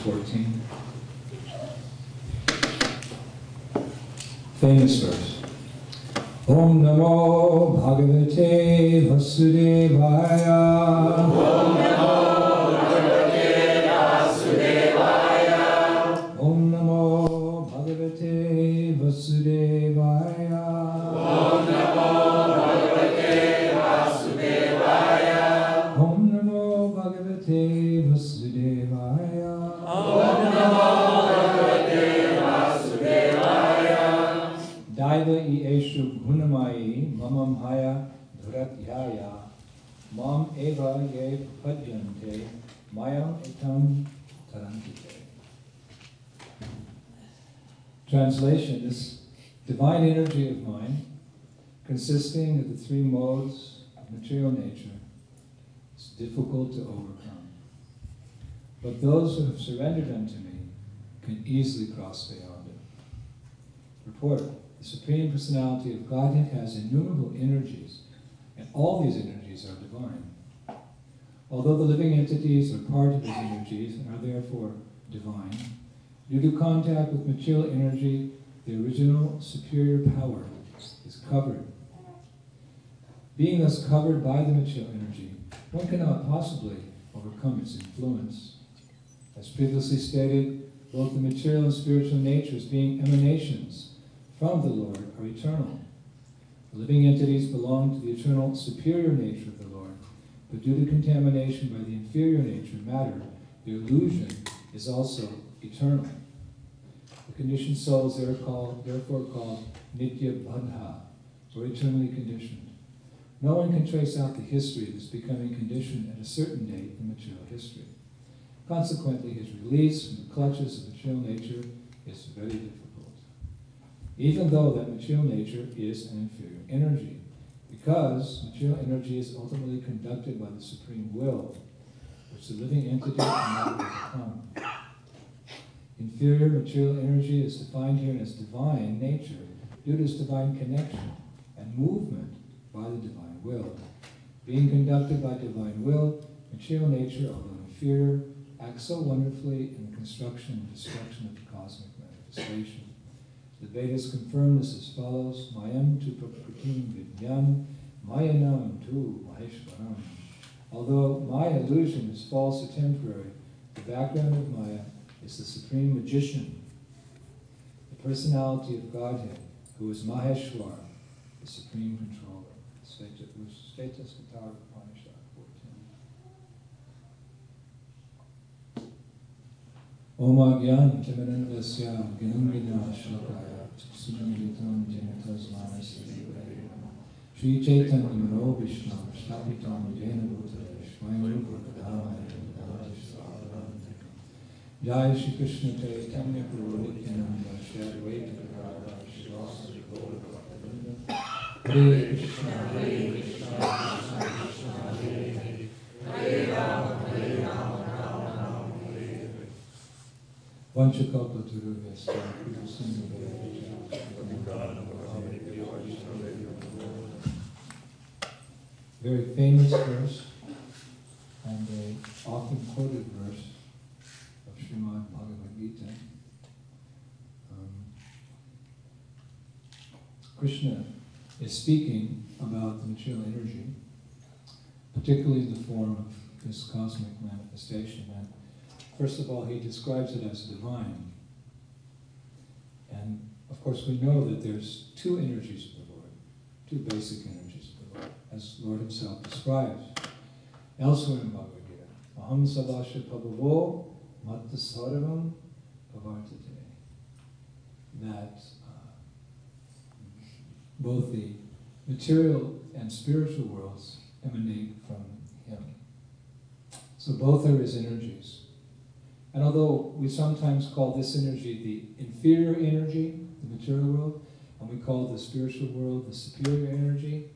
14. Famous verse. Om Namo Bhagavate Vasudevaya. Om Namo Bhagavate Vasudevaya. Om Namo Bhagavate Vasudevaya. Om Namo Bhagavate Vasudevaya. Om Namo Bhagavate Vasudevaya. Om Namo Bhagavate Vasudevaya. Daiva I Eshu Gunamayi Mamam Haya Dhuratyaya Mam Eva Ye Padyante Mayam Etam Tarantite. Translation: this divine energy of mine, consisting of the three modes of material nature, is difficult to overcome. But those who have surrendered unto me can easily cross beyond it. Report: the Supreme Personality of Godhead has innumerable energies, and all these energies are divine. Although the living entities are part of his energies and are therefore divine, due to contact with material energy, the original superior power is covered. Being thus covered by the material energy, one cannot possibly overcome its influence. As previously stated, both the material and spiritual natures, being emanations from the Lord, are eternal. The living entities belong to the eternal superior nature of the Lord, but due to contamination by the inferior nature, matter, the illusion is also eternal. The conditioned souls are therefore called Nitya Bandha, or eternally conditioned. No one can trace out the history of his becoming conditioned at a certain date in material history. Consequently, his release from the clutches of material nature is very difficult, even though that material nature is an inferior energy, because material energy is ultimately conducted by the supreme will, which the living entity cannot overcome. Inferior material energy is defined here as divine nature due to its divine connection and movement by the divine will. Being conducted by divine will, material nature, although inferior, acts so wonderfully in the construction and destruction of the cosmic manifestation. The Vedas confirm this as follows: Mayam tu prakritim vidyam, mayanam tu maheshwaram. Although Maya illusion is false or temporary, the background of Maya is the supreme magician, the personality of Godhead, who is Maheshwar, the supreme controller. Status Guitar Upanishad 14. Om Agyan Timanan Vasya Gnamrina Shlokaya Sunamilitam Janatasmana Siddhi Shri Chaitanya Mano Vishnu Shtapitam Jena Bhutale Shwayam Rupakadama Jai Shri Krishna Chaitanya Prabhu Nityananda Shri Advaita Gadadhar Shivasari Gaura Bhaktivinoda Hare Krishna Hare Krishna Krishna Krishna Hare Hare Hare Rama Rama Rama Hare Hare. Vanchakalpatarubhyasya Kriya Sindhu. Very famous verse and an often quoted verse of Srimad Bhagavad Gita. Krishna is speaking about the material energy, particularly in the form of this cosmic manifestation. And first of all, he describes it as divine. And of course, we know that there's two energies of the Lord, two basic energies of the Lord, as the Lord himself describes elsewhere in Bhagavad Gita. Aham sadasya pabhavo matta sarvam pavartate. That both the material and spiritual worlds emanate from him. So both are his energies. And although we sometimes call this energy the inferior energy, the material world, and we call the spiritual world the superior energy,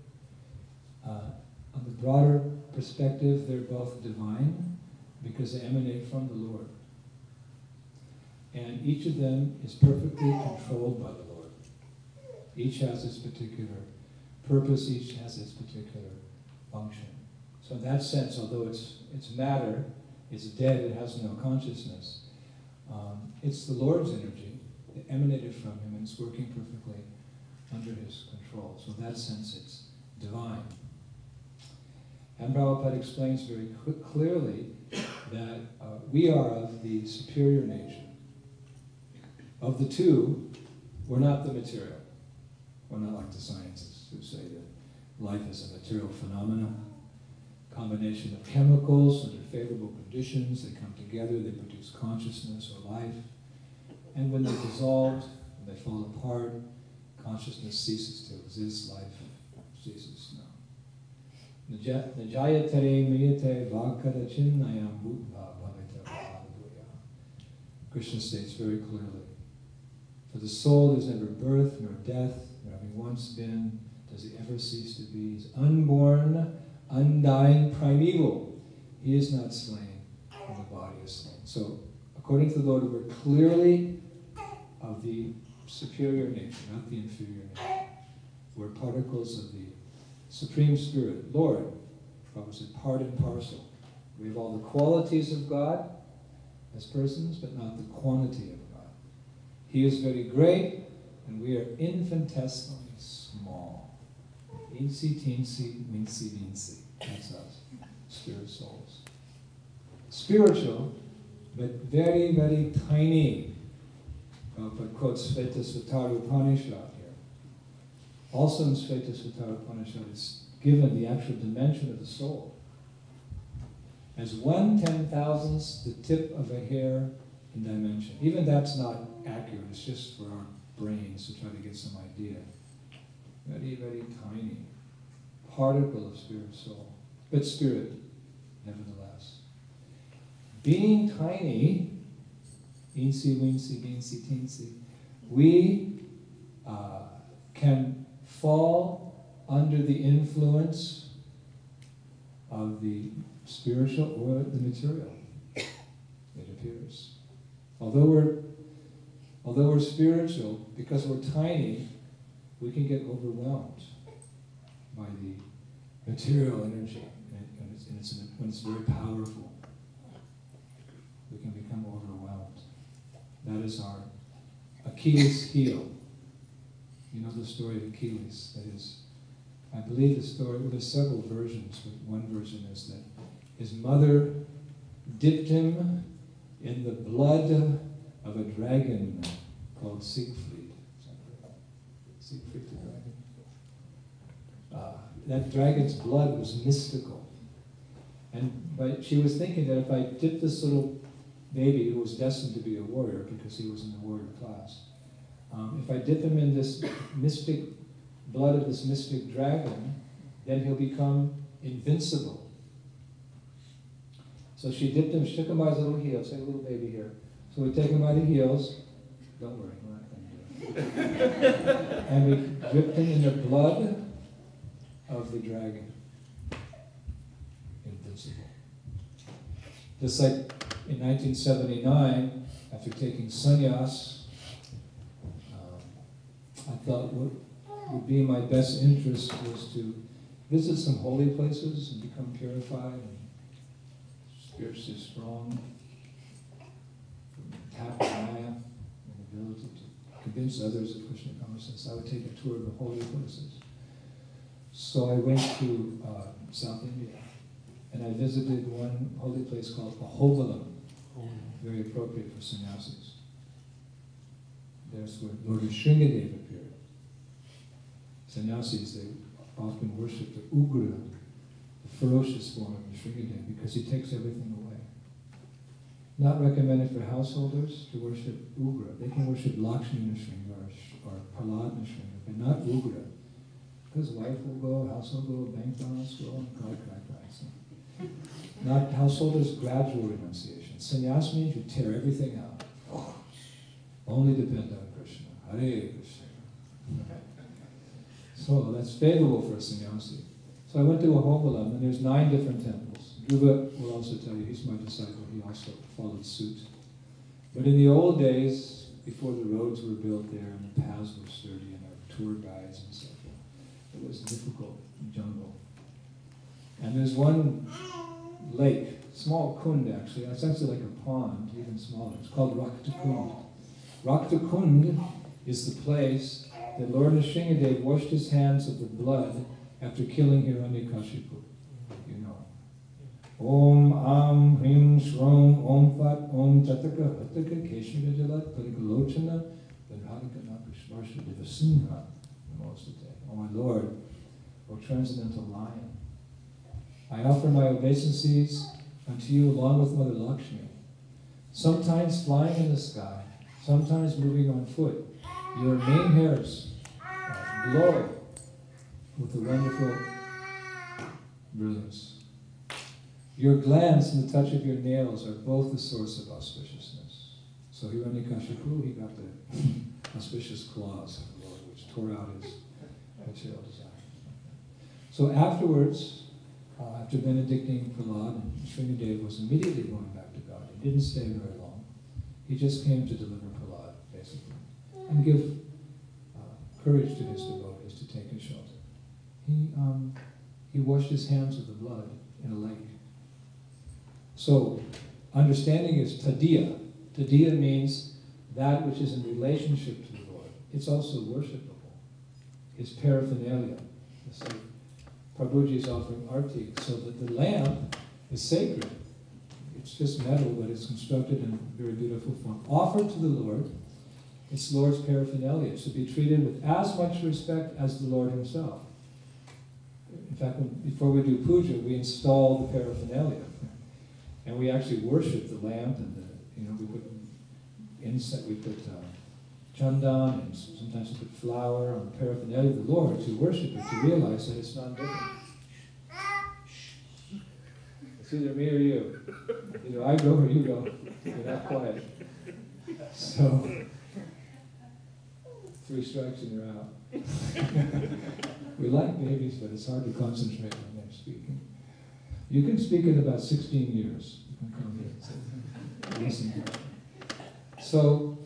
on the broader perspective, they're both divine because they emanate from the Lord. And each of them is perfectly controlled by the Lord. Each has its particular purpose, each has its particular function. So in that sense, although it's matter, it's dead, it has no consciousness, It's the Lord's energy that emanated from him, and it's working perfectly under his control. So in that sense, it's divine. And Prabhupada explains very clearly that we are of the superior nature. Of the two, we're not the material. We're not like the scientists who say that life is a material phenomenon, combination of chemicals under favorable conditions. They come together, they produce consciousness or life. And when they're dissolved, when they fall apart, consciousness ceases to exist, life ceases. No. Najayatere miyate vakadachinnayam bhutva bhavita bhavaduya. Krishna states very clearly, for the soul is never birth nor death, nor having once been, does he ever cease to be. He's unborn, undying, primeval. He is not slain, and the body is slain. So, according to the Lord, we're clearly of the superior nature, not the inferior nature. We're particles of the Supreme Spirit. Lord, Prabhupada said, part and parcel. We have all the qualities of God as persons, but not the quantity of God. He is very great, and we are infinitesimally small. Eensy, teensy, weensy, weensy. That's us, spirit souls. Spiritual, but very, very tiny. Prabhupada quotes Svetasvatara Upanishad here. Also in Svetasvatara Upanishad is given the actual dimension of the soul as 1/10,000th the tip of a hair in dimension. Even that's not accurate, it's just for our brains to try to get some idea. Very, very tiny particle of spirit soul, but spirit nevertheless. Being tiny, eensy, weensy, beensy, teensy, we can fall under the influence of the spiritual or the material, it appears. Although we're spiritual, because we're tiny, we can get overwhelmed by the material energy, when it's very powerful. We can become overwhelmed. That is our Achilles' heel. You know the story of Achilles. That is, I believe the story, well, there's several versions, but one version is that his mother dipped him in the blood of a dragon called Siegfried. Siegfried the dragon. That dragon's blood was mystical. But she was thinking that if I dip this little baby who was destined to be a warrior, because he was in the warrior class, if I dip him in this mystic blood of this mystic dragon, then he'll become invincible. So she dipped him, shook him by his little heels, like a little baby here. So we take him by the heels, don't worry, we're not going to do it. And we dipped him in the blood of the dragon. Invincible. Just like in 1979, after taking sannyas, I thought what would be in my best interest was to visit some holy places and become purified and spiritually strong, tap Maya, and the ability to convince others of Krishna consciousness. I would take a tour of the holy places. So I went to South India, and I visited one holy place called Ahobalam, very appropriate for sannyasis. There's where Lord Shringadev appeared. Sannyasis, they often worship the Ugra, the ferocious form of Shringadev, because he takes everything away. Not recommended for householders to worship Ugra. They can worship Lakshmi Nrsimha or Prahlad Nrsimha, but not Ugra. Because wife will go, household will go, bank balance will go, and cry. So. Not householders, gradual renunciation. Sannyas means you tear everything out. Only depend on Krishna. Hare Krishna. So that's favorable for a sannyasi. So I went to Ahobalam, and there's 9 different temples. Dhruva will also tell you, he's my disciple, he also followed suit. But in the old days, before the roads were built there, and the paths were sturdy, and our tour guides and so forth, it was a difficult jungle. And there's one lake, small kund actually, it's actually like a pond, even smaller. It's called Rakta Kund. Rakta Kund is the place that Lord Nrsimhadev washed his hands of the blood after killing Hiranyakashipu. You know. Om Am Hrim Shrom Om Fat Om Tataka Hataka Keshika Jalat Parikalochana Vedhadika Nakrishvarsha Devasimha Namostate. Oh my Lord, O transcendental lion, I offer my obeisances unto you along with Mother Lakshmi, sometimes flying in the sky, sometimes moving on foot. Your mane hairs glow with a wonderful brilliance. Your glands and the touch of your nails are both the source of auspiciousness. So Hiranyakashipu, he got the auspicious claws of the Lord, which tore out his material desire. So afterwards, after benedicting Prahlad, Srinivas was immediately going back to God. He didn't stay very long. He just came to deliver Prahlad, basically, and give courage to his devotees to take his shelter. He washed his hands with the blood in a lake. So, understanding is tadiya. Tadiya means that which is in relationship to the Lord. It's also worshipable. His paraphernalia. So, Prabhuji is offering arti, so that the lamp is sacred. It's just metal, but it's constructed in a very beautiful form. Offered to the Lord, it's Lord's paraphernalia. It should be treated with as much respect as the Lord himself. In fact, before we do puja, we install the paraphernalia. And we actually worship the lamp, and we put incense, we put chandan, and sometimes we put flour on the paraphernalia of the Lord to worship it, to realize that it's not different. It's either me or you. Either I go or you go. You're not quiet. So, 3 strikes and you're out. We like babies, but it's hard to concentrate when they're speaking. You can speak in about 16 years. You can come here and listen. So,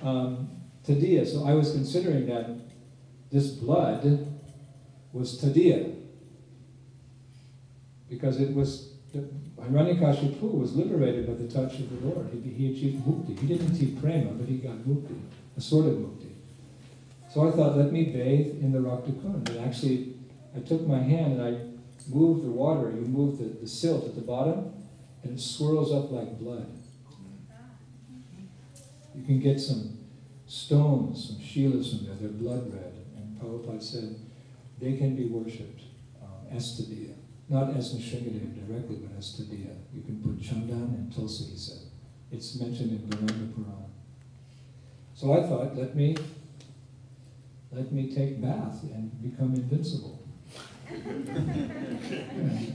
tadiya. So I was considering that this blood was tadiya, because it was, Hiranyakashipu was liberated by the touch of the Lord. He achieved mukti. He didn't achieve prema, but he got mukti, a sort of mukti. So I thought, let me bathe in the Rakta Kund. And actually, I took my hand and I moved the water. You move the silt at the bottom, and it swirls up like blood. You can get some stones, some shilas from there. They're blood red. And Prabhupada said they can be worshipped as tadiya. Not as Nrsimhadev directly, but as tadiya. You can put chandan and tulsi, he said. It's mentioned in Bhagavad Purana. So I thought, let me take bath and become invincible.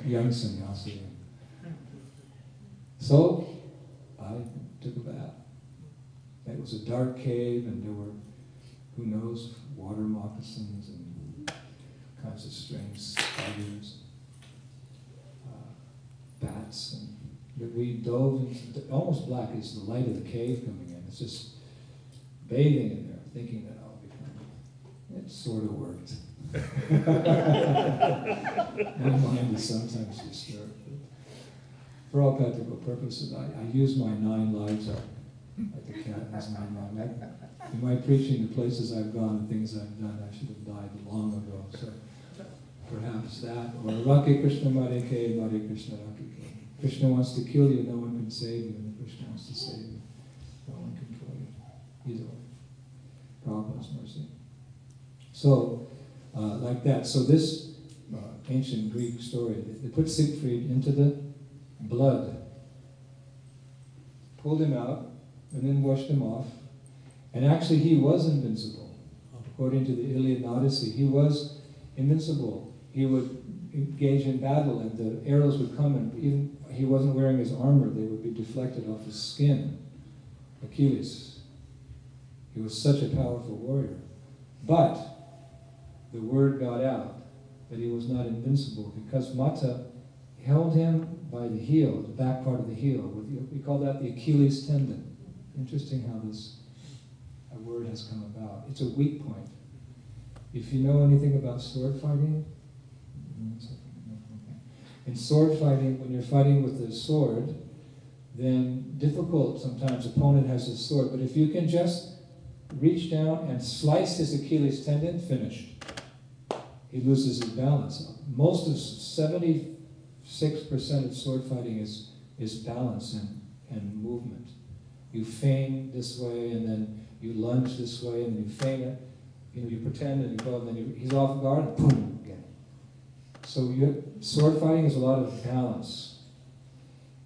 Young sannyasi. So I took a bath. It was a dark cave, and there were, who knows, water moccasins and kinds of strange spiders, bats, and we dove into almost black. It's the light of the cave coming in. It's just bathing in there, thinking that I'll become. It sort of worked. My mind is sometimes disturbed. For all practical purposes, I use my 9 lives up. Like the cat has 9 lives. In my preaching, the places I've gone and things I've done, I should have died long ago. So perhaps that, or Rake Krishna Mare Ke, Mare Krishna Rake Ke. Krishna wants to kill you, no one can save you. And Krishna wants to save you, no one can kill you. Either way. Prabhupada's mercy. So, like that. So this ancient Greek story, they put Siegfried into the blood, pulled him out, and then washed him off. And actually he was invincible. According to the Iliad and Odyssey, he was invincible. He would engage in battle, and the arrows would come, and even he wasn't wearing his armor, they would be deflected off his skin. Achilles. He was such a powerful warrior. But the word got out that he was not invincible, because Mata held him by the heel, the back part of the heel. We call that the Achilles tendon. Interesting how this word has come about. It's a weak point. If you know anything about sword fighting, In sword fighting, when you're fighting with a sword, then difficult sometimes, opponent has a sword, but if you can just reach down and slice his Achilles tendon, finished. He loses his balance. Most of 76% of sword fighting is balance and movement. You feign this way, and then you lunge this way, and then you feign it. You pretend, and you go, and then he's off guard, and boom, again. So sword fighting is a lot of balance.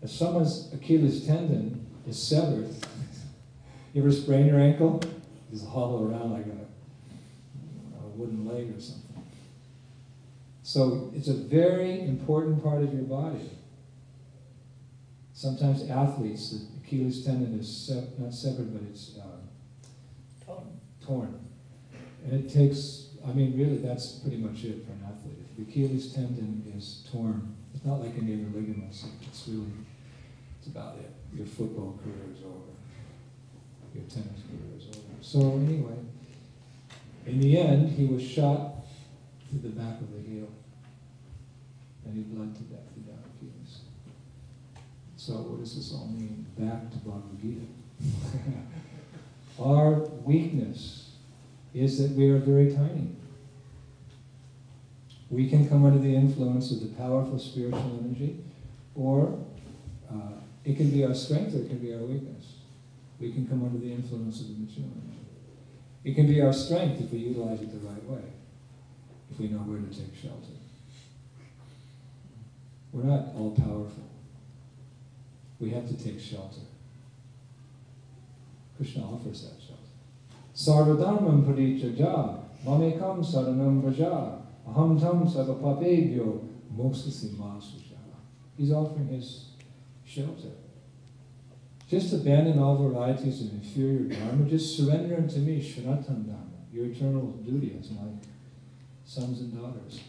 If someone's Achilles tendon is severed, you ever sprain your ankle? It's hollow around like a wooden leg or something. So it's a very important part of your body. Sometimes athletes, the Achilles tendon is not severed, but it's torn. And it takes, really, that's pretty much it for an athlete. If the Achilles tendon is torn, it's not like any other ligaments. It's about it. Your football career is over. Your tennis career is over. So anyway, in the end, he was shot through the back of the heel. And he bled to death without Achilles. So what does this all mean? Back to Bhagavad Gita. Our weakness is that we are very tiny. We can come under the influence of the powerful spiritual energy, or it can be our strength, or it can be our weakness. We can come under the influence of the material energy. It can be our strength if we utilize it the right way, if we know where to take shelter. We're not all powerful. We have to take shelter. Krishna offers that shelter. Sarvadharmam parityajya mamekam saranam vraja aham tam sarvapapebhyo mokshasi ma sujha. He's offering his shelter. Just abandon all varieties of inferior dharma. Just surrender unto me, Shanatam Dharma, your eternal duty as my sons and daughters.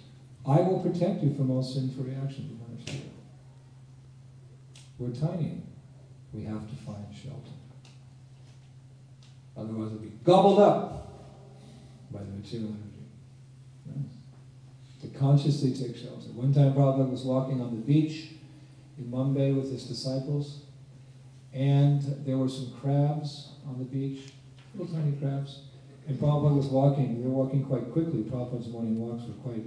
I will protect you from all sinful reactions of understand. We're tiny. We have to find shelter. Otherwise we'll be gobbled up by the material energy. Yes. To consciously take shelter. One time Prabhupada was walking on the beach in Mumbai with his disciples, and there were some crabs on the beach, little tiny crabs. And Prabhupada was walking. They were walking quite quickly. Prabhupada's morning walks were quite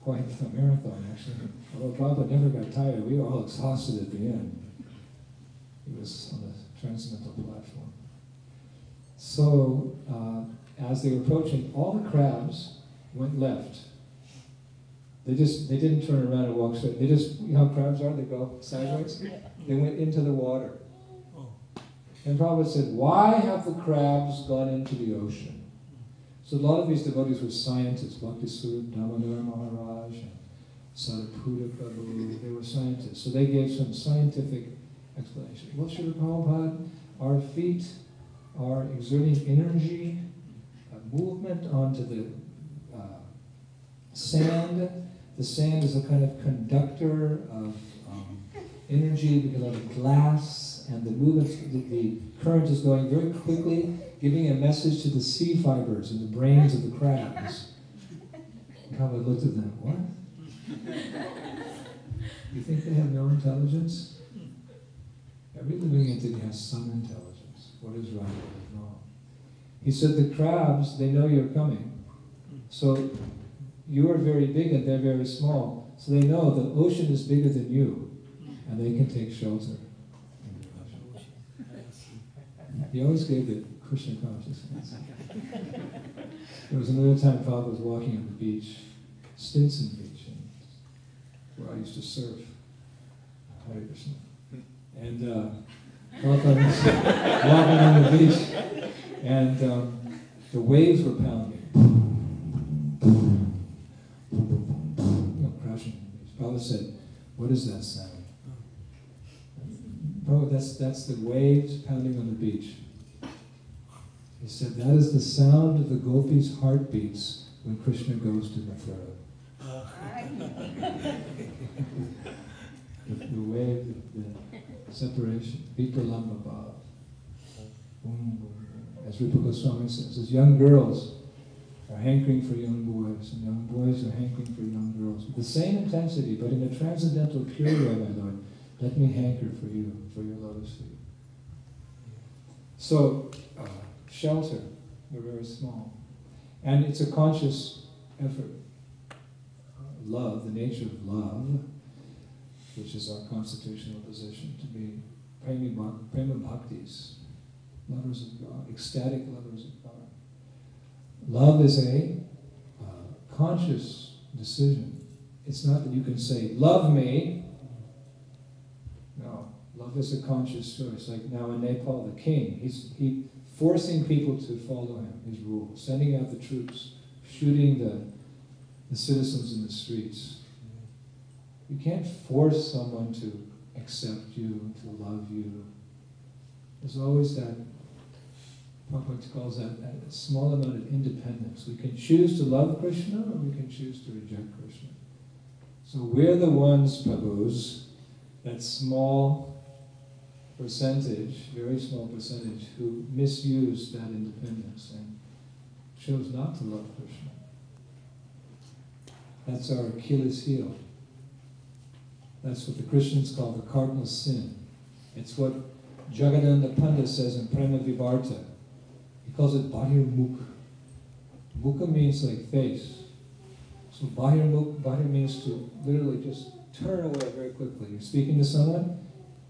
a marathon, actually. Although Prabhupada never got tired, we were all exhausted at the end. He was on the transcendental platform. So, as they were approaching, all the crabs went left. They didn't turn around and walk straight. They just, you know how crabs are? They go sideways. They went into the water. And Prabhupada said, why have the crabs gone into the ocean? So a lot of these devotees were scientists. Bhakti Swarup Damodar Maharaj and Sariputta Prabhu, they were scientists. So they gave some scientific explanation. Well, Srila Prabhupada, our feet are exerting energy, movement onto the sand. The sand is a kind of conductor of energy because of the glass, and the movement, the current is going very quickly, giving a message to the sea fibers in the brains of the crabs. Prabhupada looked at them, what? You think they have no intelligence? Every living entity has some intelligence. What is right, what is wrong? He said the crabs, they know you're coming. So you are very big and they're very small. So they know the ocean is bigger than you, and they can take shelter. He always gave the Krishna consciousness. There was another time Prabhupada was walking on the beach, Stinson Beach, where I used to surf. Hare Krishna. And Prabhupada was walking on the beach, and the waves were pounding. Crashing on the beach. Prabhupada said, what is that sound? Prabhupada, that's the waves pounding on the beach. He said, that is the sound of the gopis' heartbeats when Krishna goes to Mathura. The wave, the separation, Vipralamba Bhav. As Rupa Goswami says, as young girls are hankering for young boys, and young boys are hankering for young girls. With the same intensity, but in a transcendental, pure way, my Lord, let me hanker for you, for your lotus feet. So, shelter, we're very small. And it's a conscious effort. Love, the nature of love, which is our constitutional position, to be prema bhaktis, lovers of God, ecstatic lovers of God. Love is a conscious decision. It's not that you can say, love me. No, love is a conscious choice. Like now in Nepal, the king, he's forcing people to follow him, his rules, sending out the troops, shooting the citizens in the streets. You can't force someone to accept you, to love you. There's always that, Prabhupada calls that a small amount of independence. We can choose to love Krishna or we can choose to reject Krishna. So we're the ones, Prabhus, that small percentage, very small percentage, who misused that independence and chose not to love Krishna. That's our Achilles heel. That's what the Christians call the cardinal sin. It's what Jagadananda Pandit says in Prema Vivarta. He calls it Bahir Mukha. Mukha means like face. So Bahir Mukha, Bahir means to literally just turn away very quickly. You're speaking to someone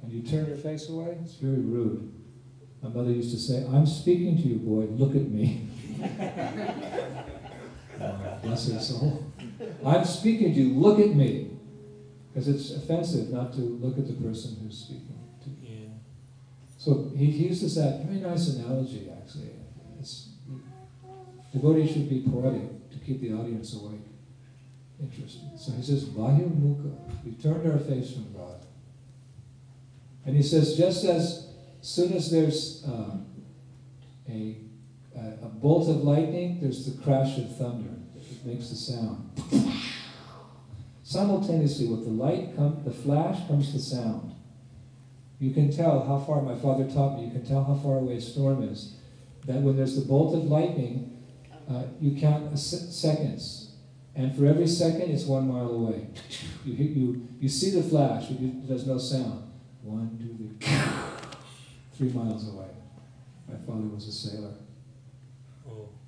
and you turn your face away, it's very rude. My mother used to say, I'm speaking to you, boy, look at me. Bless her soul. I'm speaking to you, look at me. Because it's offensive not to look at the person who's speaking to you. Yeah. So he uses that very nice analogy, actually. Devotees should be poetic to keep the audience awake, interested. So he says, Bahir Mukha, we turned our face from God. And he says, just as soon as there's a bolt of lightning, there's the crash of thunder. It makes the sound. Simultaneously, with the light, the flash comes the sound. You can tell how far, my father taught me, you can tell how far away a storm is. That when there's the bolt of lightning, you count seconds. And for every second, it's 1 mile away. You see the flash, there's no sound. 1, 2, 3, 3 miles away. My father was a sailor.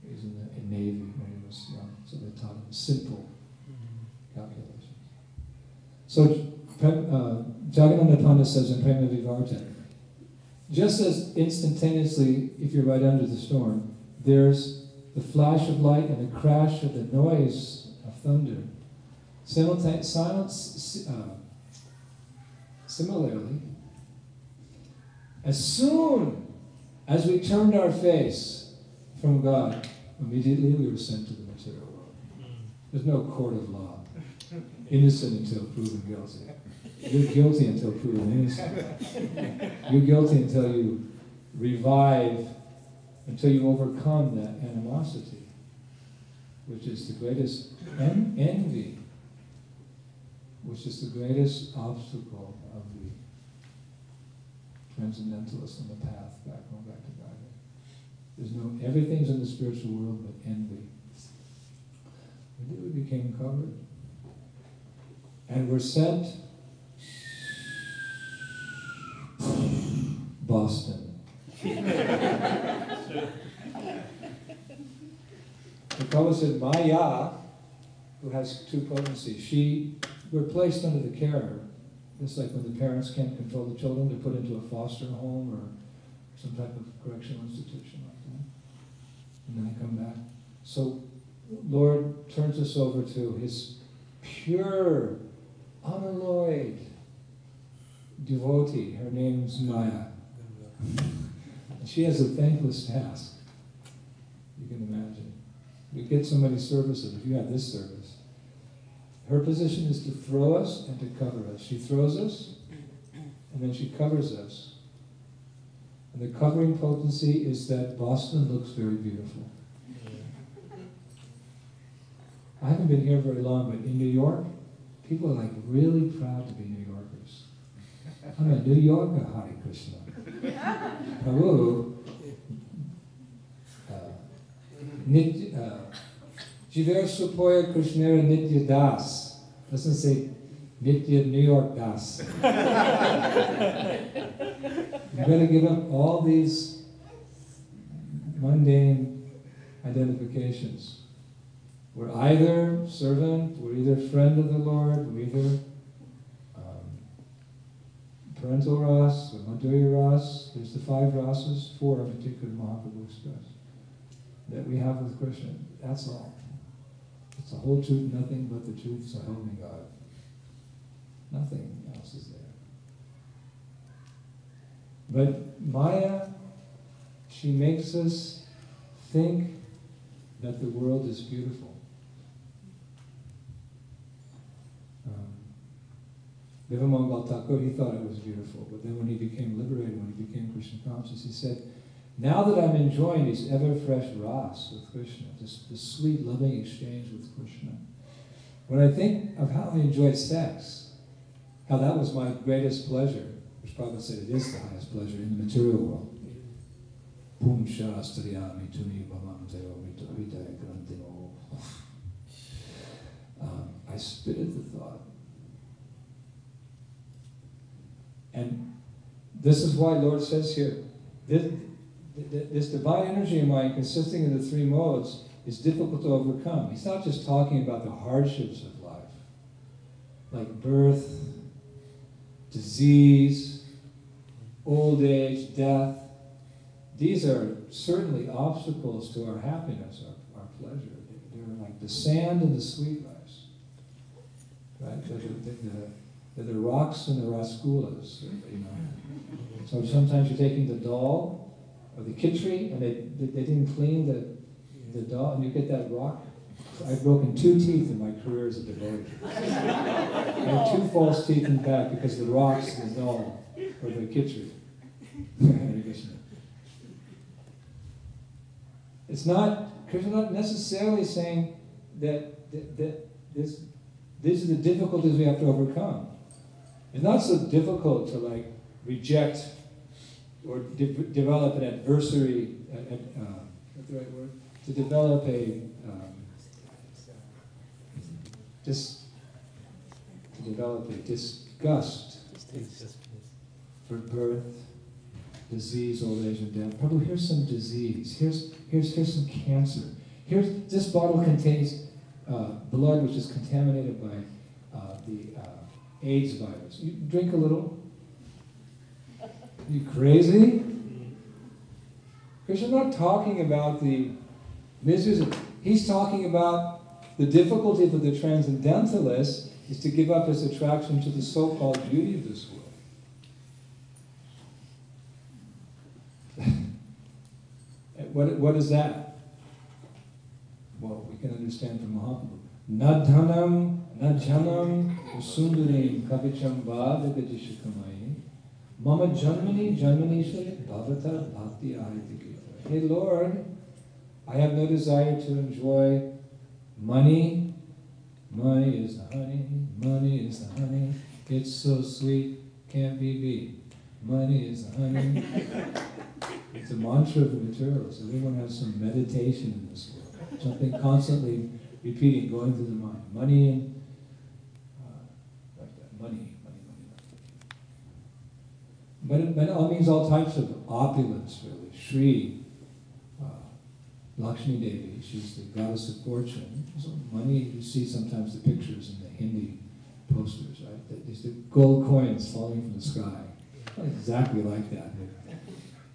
He was in the Navy when he was young, so they taught him simple calculations. So Jagadananda Pandit says in Prema Vivarta, just as instantaneously, if you're right under the storm, there's the flash of light and the crash of the noise of thunder. Similarly, as soon as we turned our face from God, immediately we were sent to the material world. There's no court of law. Innocent until proven guilty. You're guilty until proven innocent. You're guilty until you revive, until you overcome that animosity, which is the greatest envy, which is the greatest obstacle of the transcendentalists on the path going back to God. Everything's in the spiritual world but envy. We became covered. And we're sent Boston. The Prabhupada said, Maya, who has two potencies, we're placed under the care of her. Just like when the parents can't control the children, they're put into a foster home or some type of correctional institution like that. And then they come back. So Lord turns us over to his pure, unalloyed devotee. Her name's Maya. And she has a thankless task. You can imagine. We get so many services. If you have this service, her position is to throw us and to cover us. She throws us, and then she covers us. And the covering potency is that Boston looks very beautiful. I haven't been here very long, but in New York, people are like really proud to be New Yorkers. I'm a New Yorker, Hare Krishna. Prabhu, Jiver Supoya Krishnera Nitya Das. Doesn't say Nitya New York Das. You've got to give up all these mundane identifications. We're either servant, we're either friend of the Lord, we're either parental ras, or Madhurya ras. There's the 5 rasas, 4 in particular Mahaprabhu expressed, that we have with Krishna. That's all. It's the whole truth, nothing but the truth, so help me God. Nothing else is there. But Maya, she makes us think that the world is beautiful. Vivemangal Thakur, he thought it was beautiful, but then when he became liberated, when he became Krishna conscious, he said, now that I'm enjoying these ever-fresh ras with Krishna, this sweet, loving exchange with Krishna, when I think of how I enjoyed sex, how that was my greatest pleasure, which Prabhupada said it is the highest pleasure in the material world. I spit at the thought. And this is why Lord says here, this divine energy in mind, consisting of the 3 modes, is difficult to overcome. He's not just talking about the hardships of life, like birth, disease, old age, death. These are certainly obstacles to our happiness, our pleasure. They're like the sand and the sweet rice. Right? They're the rocks and the rasgullas, you know. So sometimes you're taking the dal or the kitri, and they didn't clean the dal, and you get that rock. I've broken 2 teeth in my career as a devotee. I have 2 false teeth in the back because the rocks and the dal or the kitri. It's not, Krishna not necessarily saying that these are the difficulties we have to overcome. It's not so difficult to like reject or develop an adversary, what's the right word? To develop a disgust for birth, disease, old age, and death. Prabhu, here's some disease. Here's some cancer. This bottle contains blood which is contaminated by the AIDS virus. You drink a little. You crazy? Krishna's not talking about the miseries. He's talking about the difficulty for the transcendentalist is to give up his attraction to the so-called beauty of this world. What is that? Well, we can understand from Mahaprabhu. Na dhanam, na janam, sundarim, kavicham vadagajishakamai, mama janmani janmani bhavata bhakti ahiti. Hey Lord, I have no desire to enjoy money. Money is the honey, money is the honey. It's so sweet, can't be beat. Money is the honey. It's a mantra of the materials. Everyone has some meditation in this world. Something constantly repeating, going through the mind. Money and like that. Money. But it all means all types of opulence, really. Shri, Lakshmi Devi, she's the goddess of fortune. So money, you see sometimes the pictures in the Hindi posters, right? These are gold coins falling from the sky. Not exactly like that.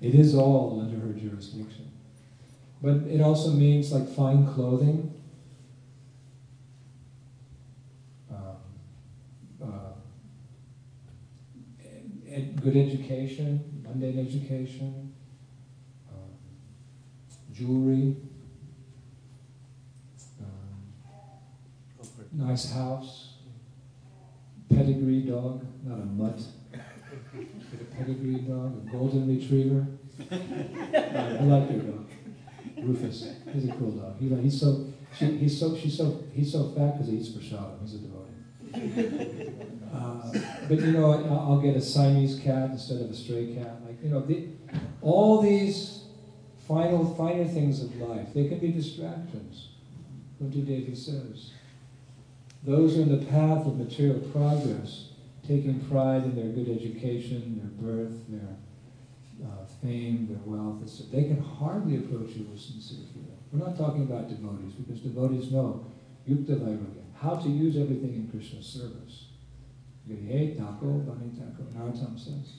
It is all under her jurisdiction. But it also means like fine clothing, good education, mundane education, jewelry, nice house, pedigree dog, not a mutt. Get a pedigree dog, a golden retriever. I like your dog, Rufus. He's a cool dog. He's so fat because he eats prashadam. He's a devotee. But you know, I'll get a Siamese cat instead of a stray cat. Like you know, all these finer things of life, they can be distractions. Kunti Devi says. Those who are in the path of material progress, taking pride in their good education, their birth, their fame, their wealth, etc., they can hardly approach you with sincere feeling. We're not talking about devotees, because devotees know Yukta Vairagya, how to use everything in Krishna's service. Grihe tako bani tako, Narottam says.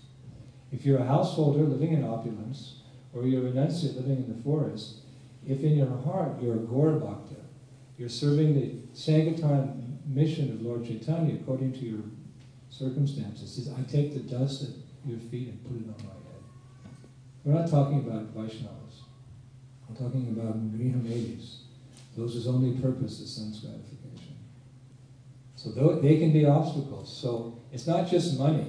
If you're a householder living in opulence, or you're a renunciate living in the forest, if in your heart you're a Gaura Bhakta, you're serving the Sankirtan mission of Lord Chaitanya according to your circumstances, says, I take the dust at your feet and put it on my head. We're not talking about Vaishnavas. We're talking about Grihamadis, those whose only purpose is sense gratification. So they can be obstacles. So it's not just money.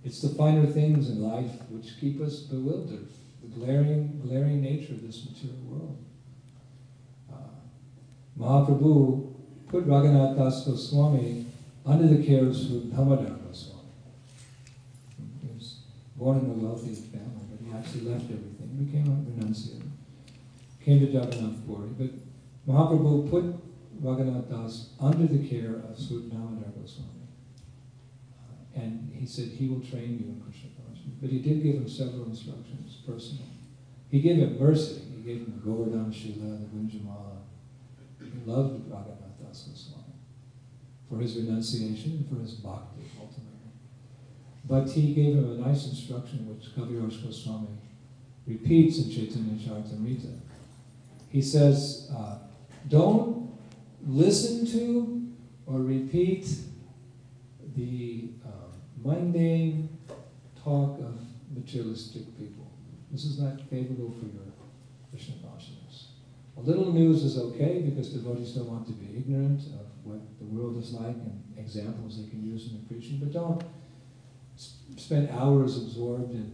It's the finer things in life which keep us bewildered, the glaring nature of this material world. Mahaprabhu put Raghunath Das Goswami under the care of Sri Damodar Goswami. He was born in a wealthy family, but he actually left everything, became a renunciate, came to Jagannath Puri. But Mahaprabhu put Raghunath Das under the care of Sri Damodar Goswami. And he said, he will train you in Krishna consciousness. But he did give him several instructions, personal. He gave him mercy. He gave him the Govardhan Shila, the Gunjamala. He loved Raghunath Das Goswami for his renunciation and for his bhakti, ultimately. But he gave him a nice instruction, which Kaviraj Goswami repeats in Chaitanya Charitamrita. He says, don't listen to or repeat the mundane talk of materialistic people. This is not favorable for your Krishna consciousness. A little news is okay because devotees don't want to be ignorant of what the world is like and examples they can use in the preaching, but don't spend hours absorbed in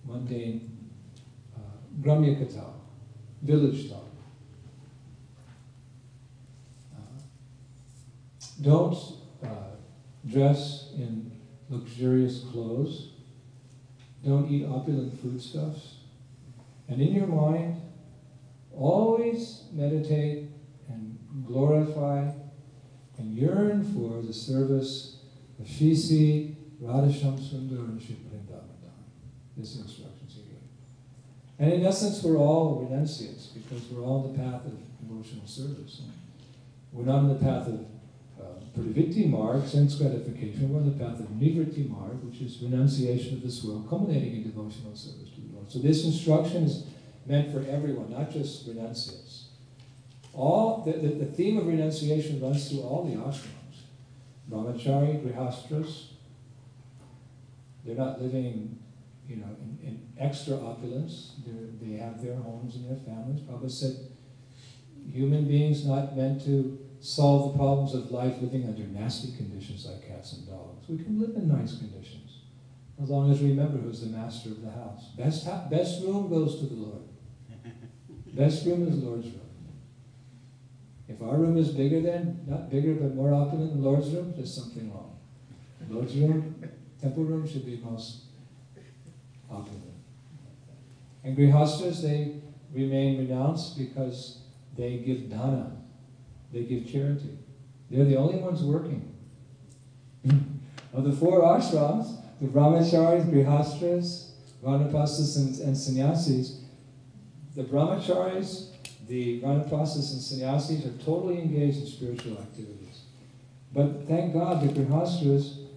mundane Gramya Katha, village talk. Don't dress in luxurious clothes. Don't eat opulent foodstuffs. And in your mind, always meditate and glorify and yearn for the service of Shri Radhasham Sundar and Shri Vrindavan. This instructions he gave. And in essence, we're all renunciates because we're all on the path of devotional service. We're not on the path of Pravritti Marg, sense gratification. We're on the path of Nivritti Marg, which is renunciation of this world, culminating in devotional service to the Lord. So this instruction is meant for everyone, not just renunciates. The theme of renunciation runs through all the ashrams. Brahmachari, Grihastras, they're not living, in extra opulence. They have their homes and their families. Prabhupada said, human beings not meant to solve the problems of life living under nasty conditions like cats and dogs. We can live in nice conditions, as long as we remember who's the master of the house. Best room goes to the Lord. Best room is Lord's room. If our room is bigger than, not bigger but more opulent than Lord's room, there's something wrong. Lord's room, temple room should be most opulent. And Grihastras, they remain renounced because they give dana. They give charity. They're the only ones working. Of the four ashrams, the brahmacharis, grihastras, vanaprasthas, and sannyasis, the brahmacharis, the vanaprasthas, and sannyasis are totally engaged in spiritual activities. But thank God the grihastras,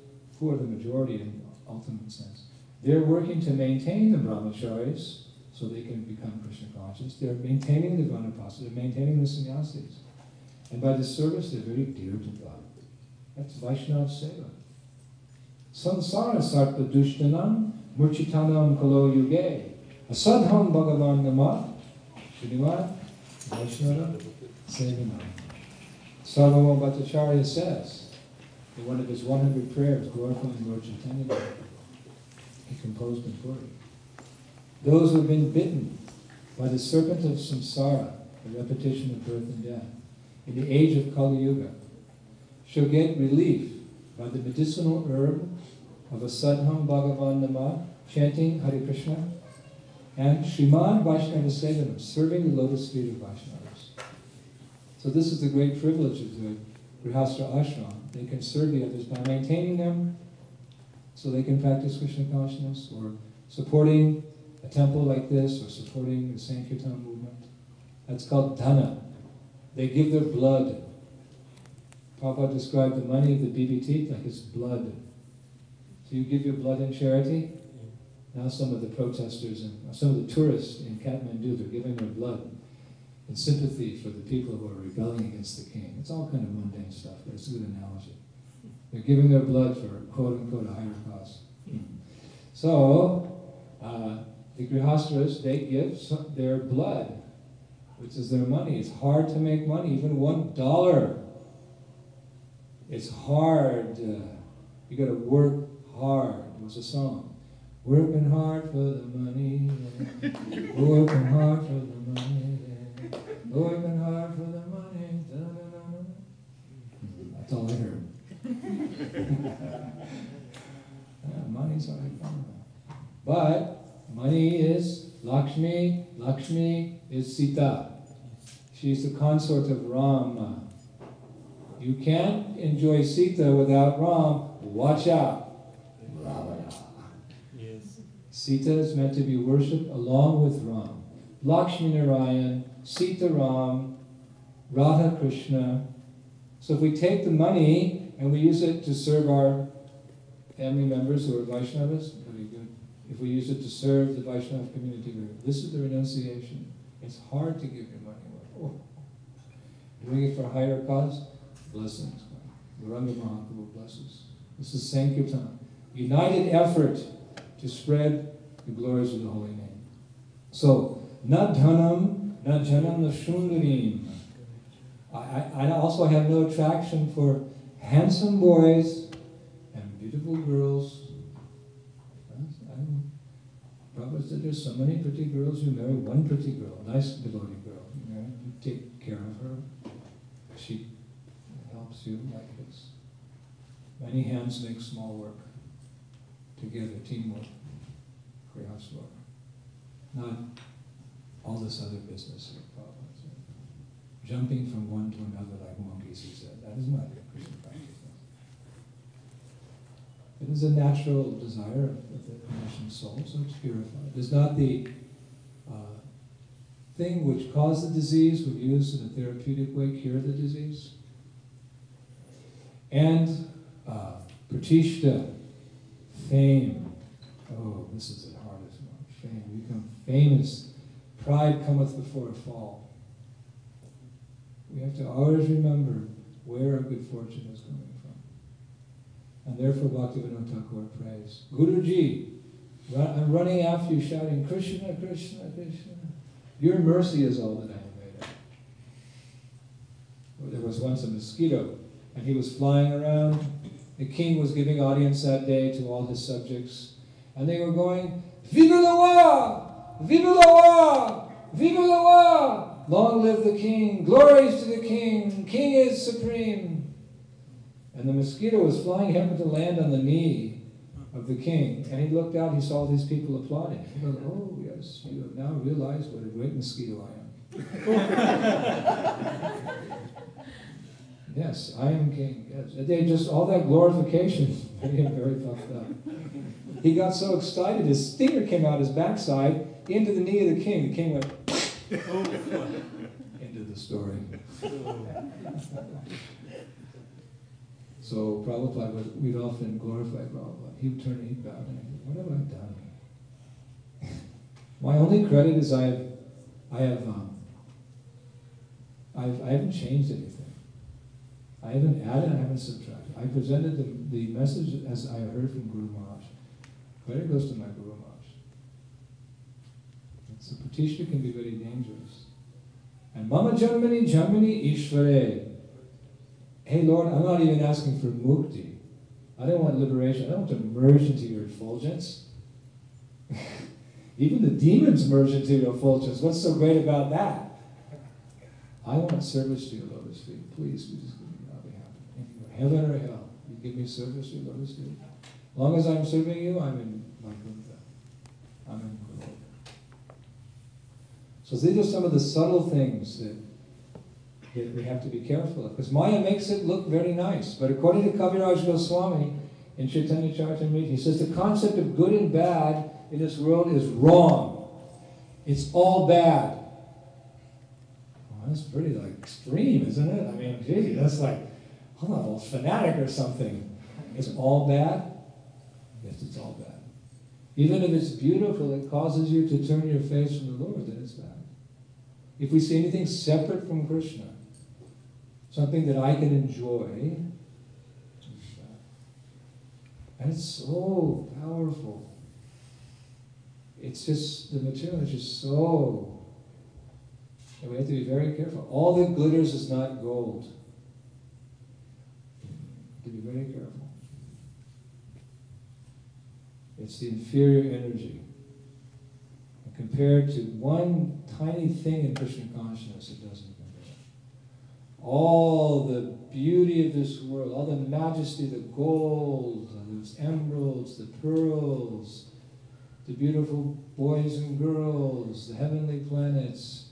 who are the majority in the ultimate sense, they're working to maintain the brahmacharis so they can become Krishna conscious. They're maintaining the vanaprasthas, they're maintaining the sannyasis. And by this service, they're very dear to God. That's Vaishnava Seva. Sansara sarpa dushtanam murchitanam kalo yuge asadham bhagavan nama shriman Vaishnava Sevanam. Sarvabhauma Bhattacharya says in one of his 100 prayers glorifying Lord Chaitanya, he composed in Puri. Those who have been bitten by the serpent of samsara, the repetition of birth and death, in the age of Kali Yuga, shall get relief by the medicinal herb of Asadham Bhagavan Nama, chanting Hare Krishna, and Shriman Vaishnava Sevanam, serving the lotus feet of Vaishnavas. So this is the great privilege of the Grihastha ashram. They can serve the others by maintaining them so they can practice Krishna consciousness, or supporting a temple like this, or supporting the Sankirtan movement. That's called dana. They give their blood. Prabhupada described the money of the BBT like it's blood. So you give your blood in charity. Now some of the protesters and some of the tourists in Kathmandu, they're giving their blood in sympathy for the people who are rebelling against the king. It's all kind of mundane stuff, but it's a good analogy. They're giving their blood for quote-unquote a higher cause. So, the Grihastras, they give their blood, which is their money. It's hard to make money, even $1. It's hard. You got to work hard. It was a song. Working hard for the money, working hard for the money, working hard for the money. That's all I heard. Money's hard to find. But money is Lakshmi. Lakshmi is Sita. She's the consort of Ram. You can't enjoy Sita without Ram. Watch out. Sita is meant to be worshipped along with Ram. Lakshmi Narayan, Sita Ram, Radha Krishna. So if we take the money and we use it to serve our family members who are Vaishnavas, very good. If we use it to serve the Vaishnava community, this is the renunciation. It's hard to give your money away. Oh. Doing it for a higher cause, blessings. Gauranga Mahaprabhu blesses. This is Sankirtan. United effort to spread the glories of the holy name. So, na dhanam, na janam, na shundarim. I also have no attraction for handsome boys and beautiful girls. Prabhupada said there's so many pretty girls, you marry one pretty girl, a nice devotee girl. You take care of her. She helps you like this. Many hands make small work. Together, teamwork, Grihastha. Not all this other business here, Prabhupada said. Jumping from one to another like monkeys, he said. That is not Krishna practice. It is a natural desire of the conditioned soul, so it's purified. It is not the thing which caused the disease, when used in a therapeutic way, cure the disease. And pratishta, fame. Oh, this is the hardest one. Fame. You become famous. Pride cometh before a fall. We have to always remember where our good fortune is coming from. And therefore Bhaktivinoda Thakur prays, Guruji, I'm running after you shouting, Krishna, Krishna, Krishna. Your mercy is all that I am made of. Well, there was once a mosquito, and he was flying around. The king was giving audience that day to all his subjects, and they were going, Vive le roi! Vive le roi! Vive le roi! Long live the king! Glories to the king! King is supreme! And the mosquito was flying, happened to land on the knee of the king, and he looked out, he saw all these people applauding. He goes, oh yes, you have now realized what a great mosquito I am. Yes, I am king. Yes. They just, all that glorification made him very puffed up. He got so excited, his stinger came out his backside into the knee of the king. The king went into the story. So Prabhupada, we'd often glorify Prabhupada. He would turn and he'd bow and he'd go, what have I done? My only credit is I haven't changed anything. I haven't added, I haven't subtracted. I presented the message as I heard from Guru Maharaj. Credit goes to my Guru Maharaj. So Pratishta can be very dangerous. And Mama Janmani Janmani Ishvare. Hey Lord, I'm not even asking for mukti. I don't want liberation. I don't want to merge into your effulgence. Even the demons merge into your effulgence. What's so great about that? I want service to your lotus feet. Please, just give me, I'll be happy. Heaven or hell, you give me service to your lotus feet. As long as I'm serving you, I'm in Vaikuntha. I'm in Goloka. So these are some of the subtle things that that we have to be careful of. Because Maya makes it look very nice. But according to Kaviraj Goswami, in Chaitanya Charitamrita, he says the concept of good and bad in this world is wrong. It's all bad. Well, that's pretty extreme, isn't it? I mean, gee, that's like, I'm a little fanatic or something. It's all bad? Yes, it's all bad. Even if it's beautiful, it causes you to turn your face from the Lord, then it's bad. If we see anything separate from Krishna, something that I can enjoy, and it's so powerful. It's just, the material is just so, and we have to be very careful. All that glitters is not gold. To be very careful. It's the inferior energy. And compared to one tiny thing in Krishna consciousness, it doesn't compare. All the beauty of this world, all the majesty, the gold, those emeralds, the pearls, the beautiful boys and girls, the heavenly planets,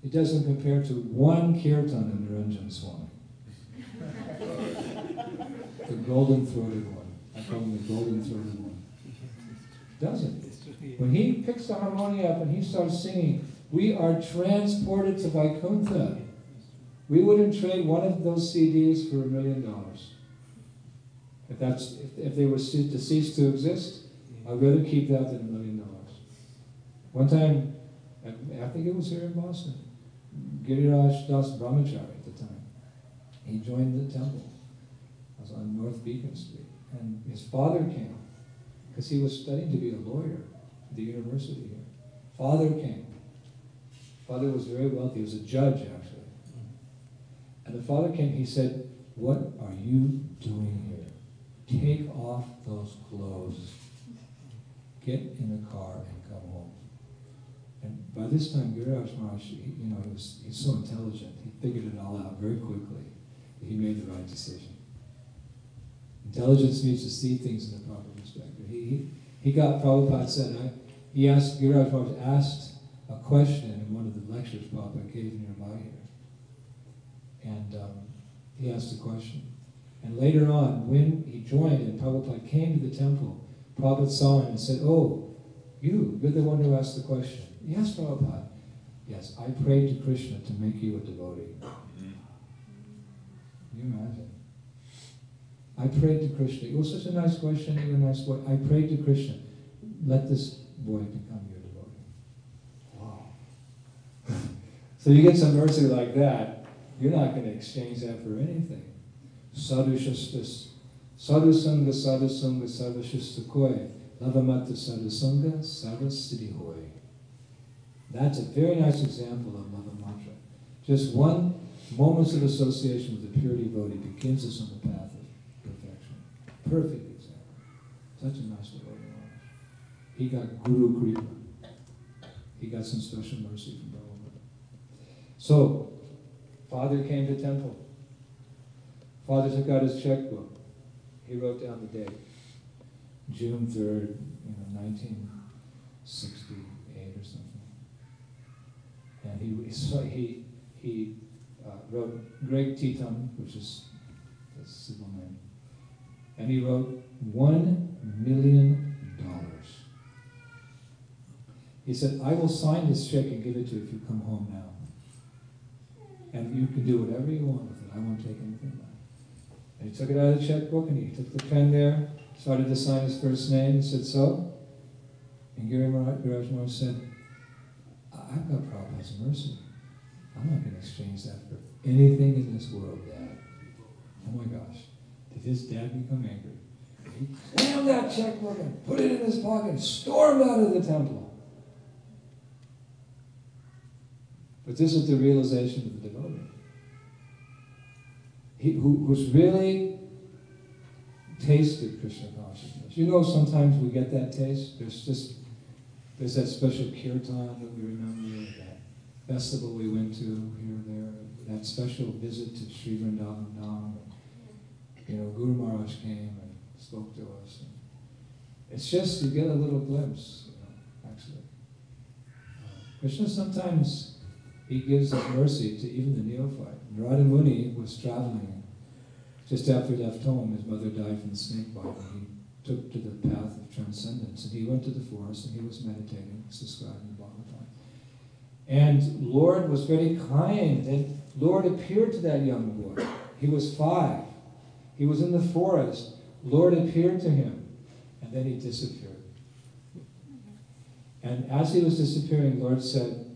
it doesn't compare to one kirtan in Niranjan Swami. The golden-throated one. I call him the golden-throated one. Doesn't. When he picks the harmonia up and he starts singing, we are transported to Vaikuntha. We wouldn't trade one of those CDs for $1 million. If they were to cease to exist, I'd rather keep that than $1 million. One time, I think it was here in Boston, Giriraj Das Brahmachari at the time, he joined the temple. I was on North Beacon Street, and his father came, because he was studying to be a lawyer at the university here. Father came. Father was very wealthy. He was a judge, actually. And the father came, he said, "What are you doing here? Take off those clothes. Get in the car and come home." And by this time, Giriraj Maharaj, he's so intelligent. He figured it all out very quickly. He made the right decision. Intelligence means to see things in the proper perspective. He got, Prabhupada said, Giriraj Maharaj asked a question in one of the lectures Prabhupada gave nearby here. And he asked a question. And later on, when he joined and Prabhupada came to the temple, Prabhupada saw him and said, "Oh, you're the one who asked the question." "Yes, Prabhupada." "Yes, I prayed to Krishna to make you a devotee." Can you imagine? I prayed to Krishna. It was such a nice question, even a nice boy. I prayed to Krishna, let this boy become your devotee. Wow. So you get some mercy like that, you're not going to exchange that for anything. Sadhu shastas, sadhu sangha, sarva shastakoi, lavamata sadhu sangha, sarva siddhi hoy. That's a very nice example of lava mantra. Just one moment of association with the pure devotee begins us on the path of perfection. Perfect example. Such a nice devotee. He got Guru Kripa. He got some special mercy from Bhagavad. So, Father came to temple. Father took out his checkbook. He wrote down the date. June 3rd, 1968 or something. And he wrote Greg Titam, which is his civil name. And he wrote $1 million. He said, "I will sign this check and give it to you if you come home now. And you can do whatever you want with it. I won't take anything back." And he took it out of the checkbook and he took the pen there, started to sign his first name and said, "So?" And Giriraj Maharaj said, "I've got Prabhupada's mercy. I'm not going to exchange that for anything in this world, Dad." Oh my gosh. Did his dad become angry? He slammed that checkbook and put it in his pocket and stormed out of the temple. But this is the realization of the devotee. Who's really tasted Krishna consciousness. Sometimes we get that taste. There's that special kirtan that we remember, that festival we went to here or there, that special visit to Sri Vrindavan Dham. Guru Maharaj came and spoke to us. And it's just, you get a little glimpse, actually. Krishna sometimes he gives his mercy to even the neophyte. Narada Muni was traveling. Just after he left home, his mother died from the snake bite, and he took to the path of transcendence. And he went to the forest, and he was meditating, it's described in Bhagavad. And Lord was very kind, and Lord appeared to that young boy. He was 5. He was in the forest. Lord appeared to him, and then he disappeared. And as he was disappearing, Lord said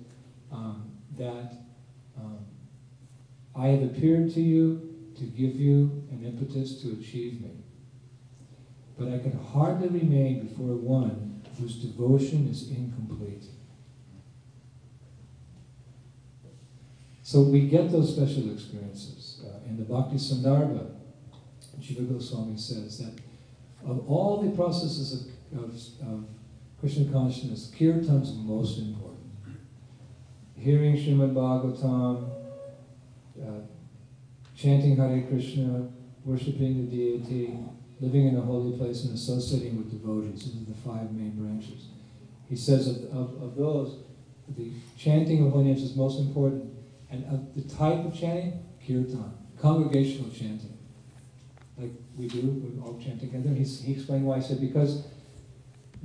that I have appeared to you to give you an impetus to achieve me. But I can hardly remain before one whose devotion is incomplete. So we get those special experiences. In the Bhakti Sandarbha, Jiva Goswami says that of all the processes of Krishna consciousness, kirtan is most important. Hearing Srimad Bhagavatam, chanting Hare Krishna, worshipping the deity, living in a holy place and associating with devotees. These are the 5 main branches. He says of those, the chanting of holy names is most important. And of the type of chanting, kirtan, congregational chanting. Like we do, we all chant together. He explained why. He said, because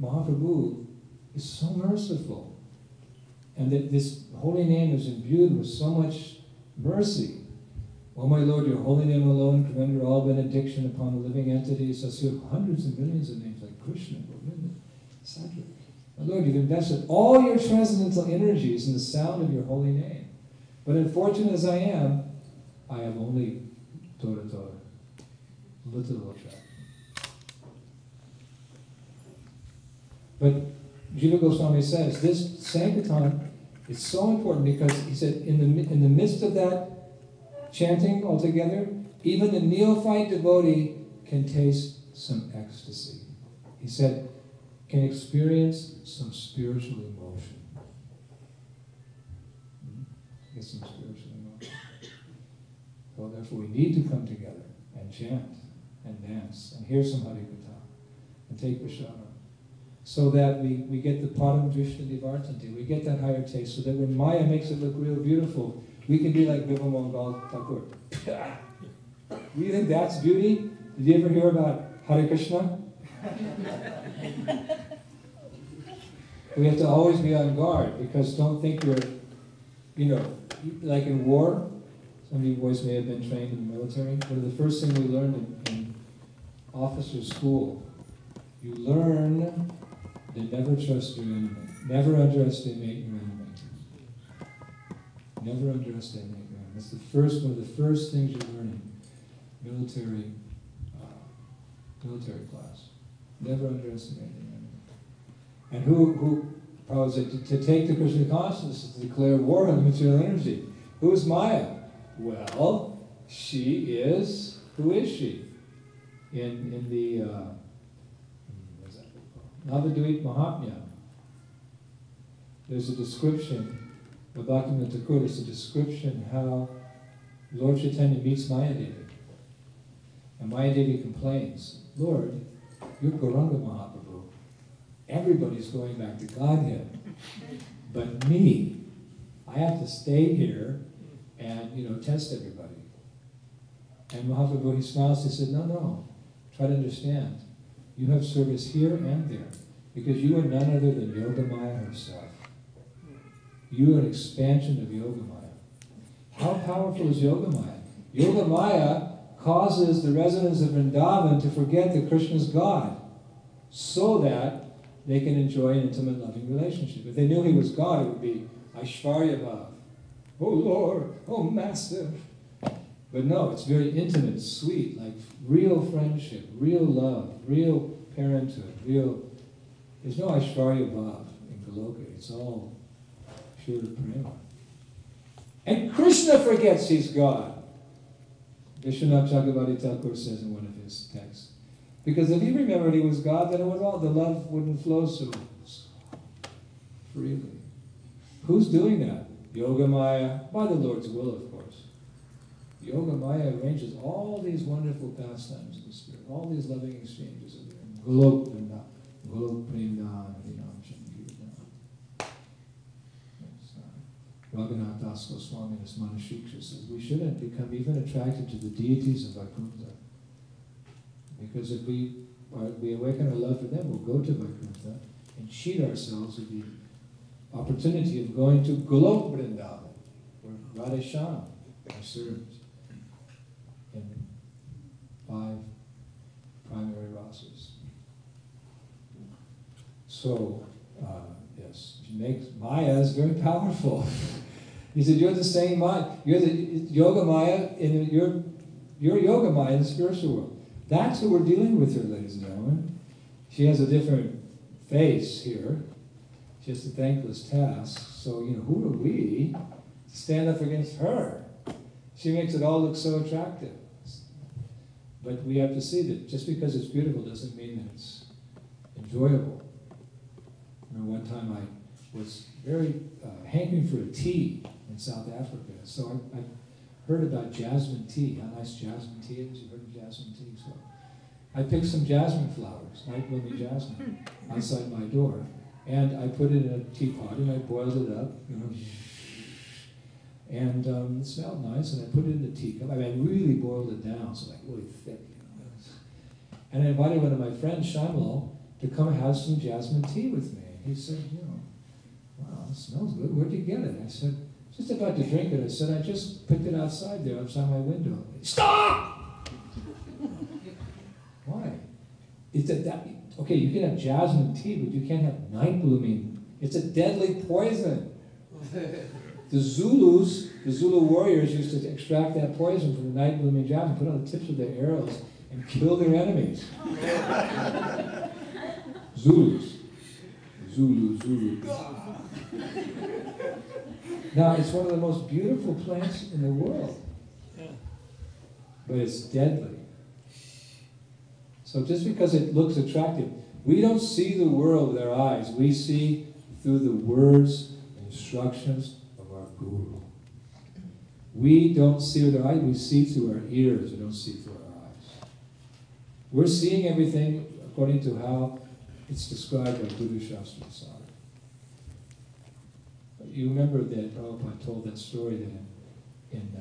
Mahaprabhu is so merciful. And that this holy name is imbued with so much mercy. Oh my Lord, your holy name alone can render all benediction upon the living entities. So you have hundreds and millions of names like Krishna, Govinda, etc. My Lord, you've invested all your transcendental energies in the sound of your holy name. But unfortunate as I am, I have only Tora, little attraction. But Jiva Goswami says this Sankirtan is so important because he said in the midst of that chanting altogether, even the neophyte devotee can taste some ecstasy. He said, can experience some spiritual emotion. Get some spiritual emotion. So therefore we need to come together and chant and dance and hear some Harikatha and take Prashadam, so that we get the Padam Drishna Divartanti, we get that higher taste, so that when Maya makes it look real beautiful, we can be like Bimal Mangal Thakur. Do you think that's beauty? Did you ever hear about Hare Krishna? We have to always be on guard, because don't think you're, like in war, some of you boys may have been trained in the military. One of the first things we learned in officer school, you learn to never trust your enemy. Never underestimate your enemy. Never underestimate your enemy. That's one of the first things you learn in military class. Never underestimate your enemy. And who proposes to take the Krishna consciousness to declare war on the material energy? Who is Maya? Well, she is. Who is she? In the what is that called? Navadvip Mahatmya, there's a description, the Bhaktivinoda Thakur, there's a description how Lord Chaitanya meets Maya Devi. And Maya Devi complains, Lord, you're Gauranga Mahaprabhu. Everybody's going back to Godhead. But me, I have to stay here and, test everybody. And Mahaprabhu, he smiles, he said, no, try to understand. You have service here and there, because you are none other than Yogamaya herself. You are an expansion of Yogamaya. How powerful is Yogamaya? Yogamaya causes the residents of Vrindavan to forget that Krishna is God, so that they can enjoy an intimate, loving relationship. If they knew he was God, it would be Aishvarya Bhav. Oh Lord, oh Master. But no, it's very intimate, sweet, like real friendship, real love, real parenthood, there's no Aishvarya Bhav in Goloka. It's all pure prema. And Krishna forgets he's God. Vishwanath Chakravarti Thakur says in one of his texts. Because if he remembered he was God, then the love wouldn't flow so freely. Who's doing that? Yogamaya, by the Lord's will, of course. Yogamaya arranges all these wonderful pastimes of the Spirit, all these loving exchanges of the Golok Vrinda, Golok Vrinda, Raghunath Das Goswami in his Manashiksha says we shouldn't become even attracted to the deities of Vaikuntha. Because if we awaken our love for them, we'll go to Vaikuntha and cheat ourselves with the opportunity of going to Golok Vrindavan, where Radhesham are served in 5 primary rasas. So, yes, Maya is very powerful. He said, you're the same Maya. You're the Yoga Maya, you're Yoga Maya in the spiritual world. That's who we're dealing with here, ladies and gentlemen. She has a different face here. She has a thankless task. So, who are we to stand up against her? She makes it all look so attractive. But we have to see that just because it's beautiful doesn't mean that it's enjoyable. I remember one time I was very hankering for a tea in South Africa. So I heard about jasmine tea, how nice jasmine tea is. You heard of jasmine tea? So I picked some jasmine flowers, night blooming jasmine, outside my door. And I put it in a teapot and I boiled it up, and it smelled nice, and I put it in the teacup. I really boiled it down, so like really thick. And I invited one of my friends, Shamal, to come have some jasmine tea with me. He said, wow, it smells good. Where'd you get it? I said, just about to drink it. I said, I just picked it outside there, outside my window. Stop! Why? Okay, you can have jasmine tea, but you can't have night blooming. It's a deadly poison. The Zulu warriors used to extract that poison from the night blooming jasmine, put it on the tips of their arrows, and kill their enemies. Zulus. Zulu. Now, it's one of the most beautiful plants in the world, but it's deadly. So just because it looks attractive, we don't see the world with our eyes. We see through the words and instructions of our Guru. We don't see with our eyes, we see through our ears, we don't see through our eyes. We're seeing everything according to how it's described by Guru Shastra Prasad. You remember that Prabhupada told that story that in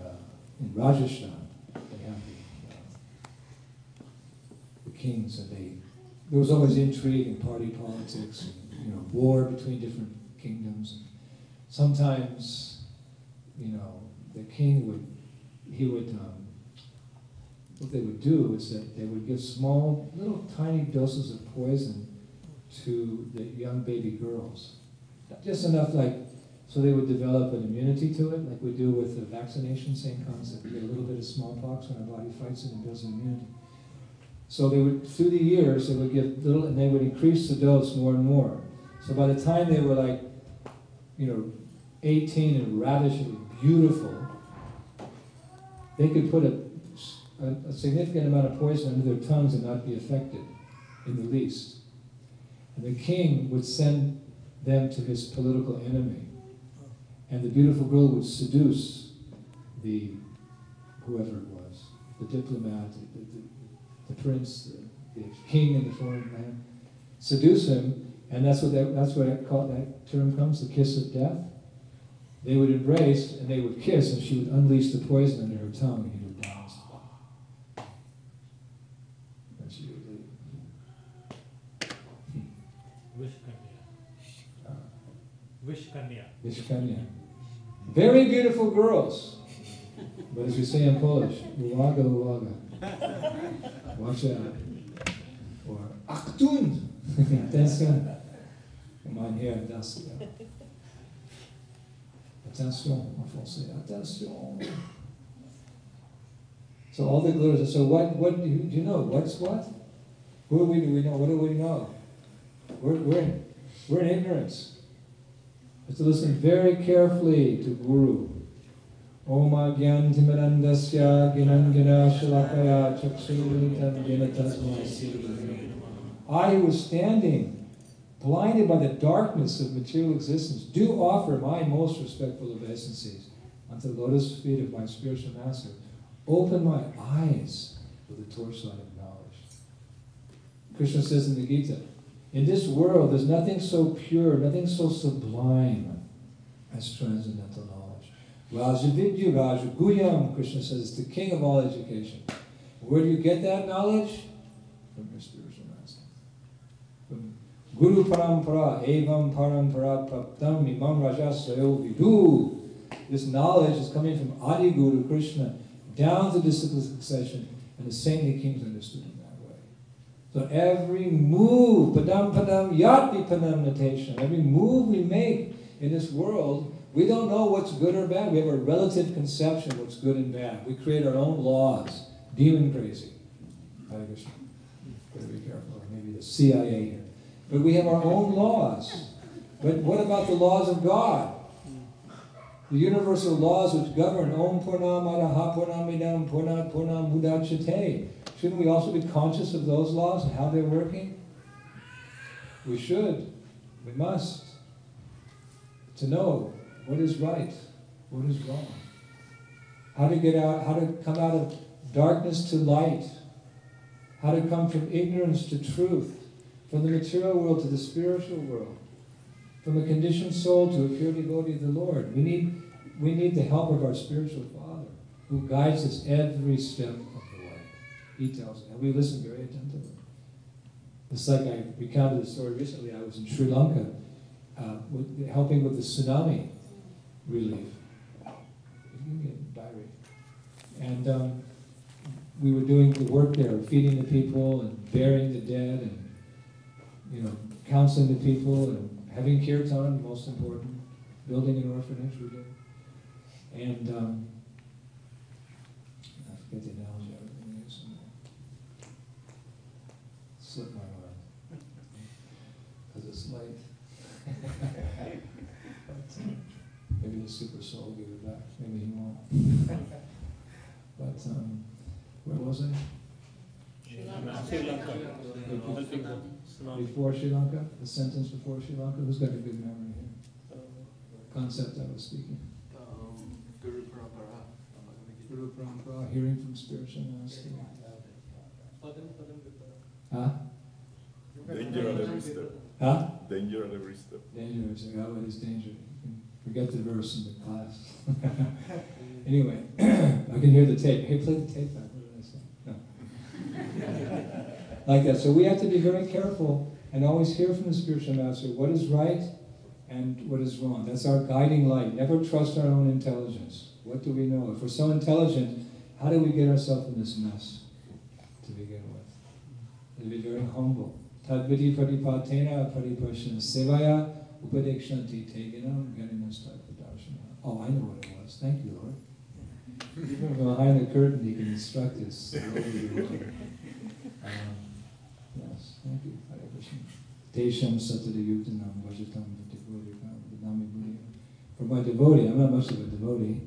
Rajasthan, they have the kings, and there was always intrigue and party politics, and war between different kingdoms. And sometimes, the king what they would do is that they would give small, little tiny doses of poison to the young baby girls. Just enough, so they would develop an immunity to it, like we do with the vaccination, same concept. We get a little bit of smallpox when our body fights it and builds an immunity. So they would, through the years, they would give little, and they would increase the dose more and more. So by the time they were 18 and ravishingly beautiful, they could put a significant amount of poison under their tongues and not be affected in the least. And the king would send them to his political enemy. And the beautiful girl would seduce whoever it was, the diplomat, the prince, the king in the foreign land, seduce him, and that's where that term comes, the kiss of death. They would embrace and they would kiss, and she would unleash the poison under her tongue, and he would die. And she would leave. Vishkanya. Very beautiful girls. But as we say in Polish, uwaga, uwaga. Watch out. Or aktun. Attention. Come on here, attention. Attention, en français. Attention. So all the glories. So what do you know? What's what? Who do we know? What do we know? We're in ignorance. We have to listen very carefully to Guru. Om Agyan Timirandasya Ginangina Shalakaya Chaksulitam Ginatasmai Siddhi. I who was standing, blinded by the darkness of material existence, do offer my most respectful obeisances unto the lotus feet of my spiritual master. Open my eyes with the torchlight of knowledge. Krishna says in the Gita, in this world there's nothing so pure, nothing so sublime as transcendental knowledge. Rajavidya Rajaguyam, Krishna says, the king of all education. Where do you get that knowledge? From your spiritual master. From Guru Parampara, Evam Parampara Praptam Imam Rajasayo Vidu. This knowledge is coming from Adi Guru Krishna down to disciple succession, and the saintly kings understood in that way. So every move, padam padam yati padam notation, every move we make in this world, we don't know what's good or bad. We have a relative conception of what's good and bad. We create our own laws. Demon crazy. Hare Krishna. Better be careful. Or maybe the CIA here. But we have our own laws. But what about the laws of God? The universal laws which govern Om Purnam Adaha Purnamidam Purnat Purnam Mudachyate. Shouldn't we also be conscious of those laws and how they're working? We should. We must. To know what is right, what is wrong. How to get out, how to come out of darkness to light. How to come from ignorance to truth. From the material world to the spiritual world. From a conditioned soul to a pure devotee of the Lord. We need the help of our spiritual Father, who guides us every step of the way. He tells us, and we listen very attentively. It's like I recounted a story recently. I was in Sri Lanka, helping with the tsunami relief. Give me a diary. And we were doing the work there, feeding the people and burying the dead, and counseling the people and having kirtan, most important, building an orphanage we did. And I forget the analogy I was going to use. Slip my mind because it's late. But maybe the super soul will give it back. Maybe he won't. But where was I? Sri Lanka. Before Sri Lanka? The sentence before Sri Lanka? Who's got a good memory here? Concept I was speaking. Guru Parampara. Guru Parampara, hearing from spiritual master. Huh? Danger at every step. Huh? Danger at every step. Danger. Oh, it is danger. You can forget the verse in the class. Anyway, I can hear the tape. Hey, play the tape back. What did I say? No. Like that. So we have to be very careful and always hear from the spiritual master what is right and what is wrong. That's our guiding light. Never trust our own intelligence. What do we know? If we're so intelligent, how do we get ourselves in this mess to begin with? To be very humble. Tadviti pradipatena paripashana sevaya upadekshanti teginam ganinastadpadarshana. Oh, I know what it was. Thank you, Lord. Even from behind the curtain, you can instruct us. Yes, thank you. Hare Krishna. Tesham satadayutanam vajatam vatikurikam vidami buddhya. For my devotee, I'm not much of a devotee,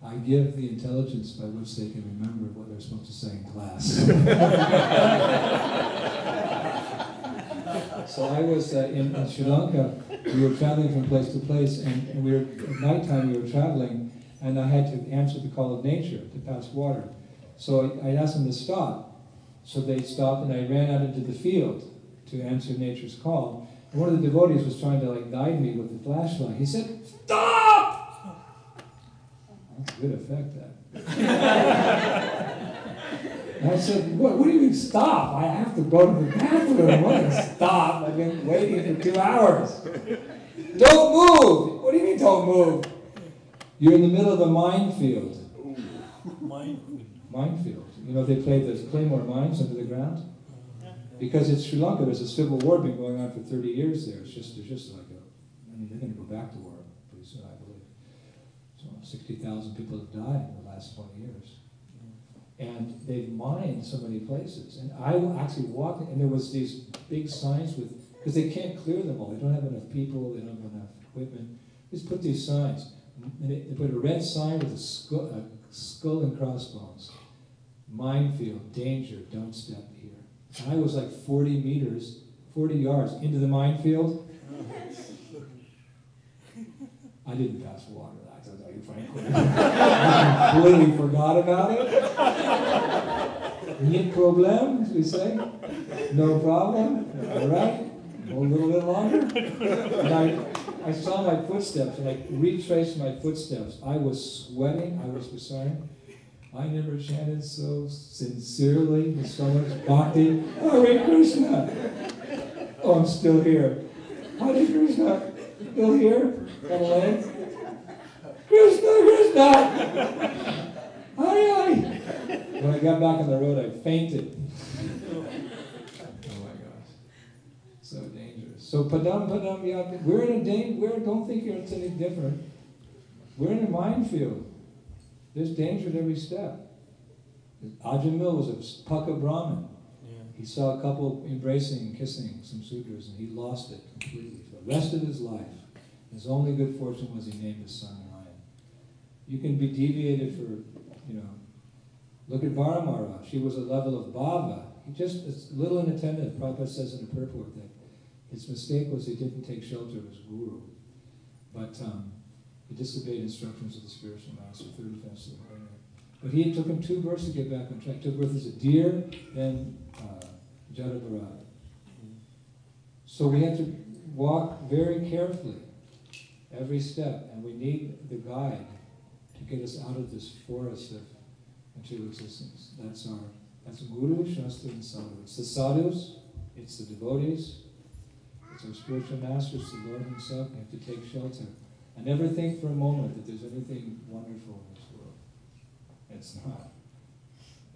I give the intelligence by which they can remember what they're supposed to say in class. So I was in Sri Lanka. We were traveling from place to place, and we were at nighttime. We were traveling, and I had to answer the call of nature to pass water. So I asked them to stop. So they stopped, and I ran out into the field to answer nature's call. And one of the devotees was trying to guide me with the flashlight. He said, "Stop!" That's a good effect, that. And I said, what do you mean stop? I have to go to the bathroom. What is stop? I've been waiting for 2 hours. Don't move! What do you mean don't move? You're in the middle of a minefield. Minefield. They play the Claymore mines under the ground? Because it's Sri Lanka, there's a civil war been going on for 30 years there. There's just they're going to go back to war pretty soon, I believe. So 60,000 people have died in the last 20 years. And they've mined so many places. And I actually walked, and there was these big signs because they can't clear them all. They don't have enough people, they don't have enough equipment. They just put these signs. And they put a red sign with a skull and crossbones. Minefield, danger, don't step here. And I was 40 yards into the minefield. I didn't pass water, I tell you frankly. I completely forgot about it. Ni problem, as we say. No problem. All right? Hold a little bit longer. And I saw my footsteps, and I retraced my footsteps. I was sweating, I was beside. I never chanted so sincerely with so much bhakti. Hare Krishna! Oh, I'm still here. Hare Krishna! Still here? Got a leg? Krishna, Krishna! Hare Hare! When I got back on the road, I fainted. Oh my gosh. So dangerous. So padam, yeah, we're in a danger, don't think it's any different. We're in a minefield. There's danger at every step. Ajamil was a Paka Brahmin. Yeah. He saw a couple embracing and kissing some sudras, and he lost it completely for the rest of his life. His only good fortune was he named his son Lion. You can be deviated for, look at Varamara. She was a level of bhava. It's a little inattentive. Prabhupada says in the purport that his mistake was he didn't take shelter of his guru. But he disobeyed instructions of the spiritual master, third offense of the Holy Name. But he took him 2 births to get back on track. Took birth as a deer, then Jada Bharat. So we have to walk very carefully every step, and we need the guide to get us out of this forest of material existence. That's Guru, Shastra, and Sadhu. It's the sadhus, it's the devotees, it's our spiritual master, it's the Lord himself. We have to take shelter. I never think for a moment that there's anything wonderful in this world. It's not.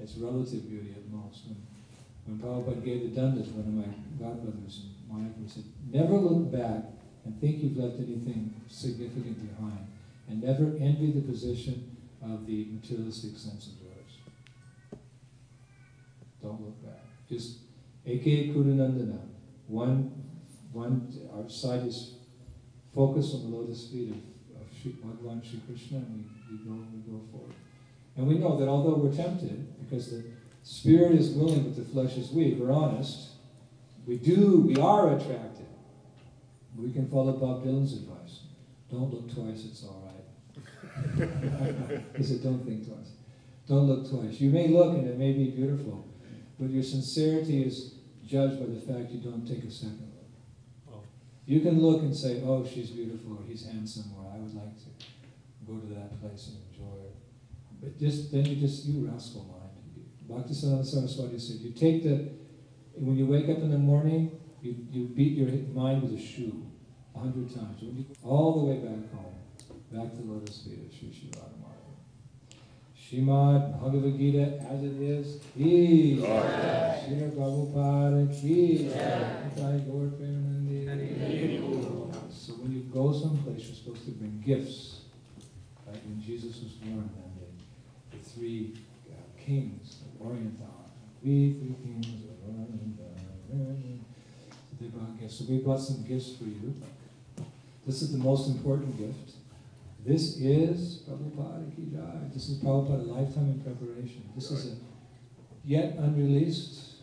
It's relative beauty at most. When Prabhupada gave the dandas, one of my godbrothers in Mayapur said, never look back and think you've left anything significant behind, and never envy the position of the materialistic sense enjoyers. Don't look back. Just Eke Kurunandana. Our sight is focused on the lotus feet of Bhagavan Shri Krishna, and we go forward. And we know that although we're tempted, because the spirit is willing but the flesh is weak, we're honest, we are attracted. We can follow Bob Dylan's advice. Don't look twice, it's all right. He said, don't think twice. Don't look twice. You may look and it may be beautiful, but your sincerity is judged by the fact you don't take a second look. You can look and say, oh, she's beautiful, or he's handsome, or I would like to go to that place and enjoy it. But you rascal mind. Bhaktisiddhanta Saraswati said, when you wake up in the morning, you beat your mind with a shoe 100 times. All the way back home, back to the lotus feet of Sri Sri Radharani. Srimad Bhagavad Gita as it is, he. Srila Prabhupada ki. So when you go someplace, you're supposed to bring gifts. Right? When Jesus was born, then the 3 kings of Orient, we 3 kings of Orient. So they brought gifts. So we brought some gifts for you. This is the most important gift. This is Prabhupada ki jai. This is Prabhupada lifetime in preparation. This is a yet unreleased,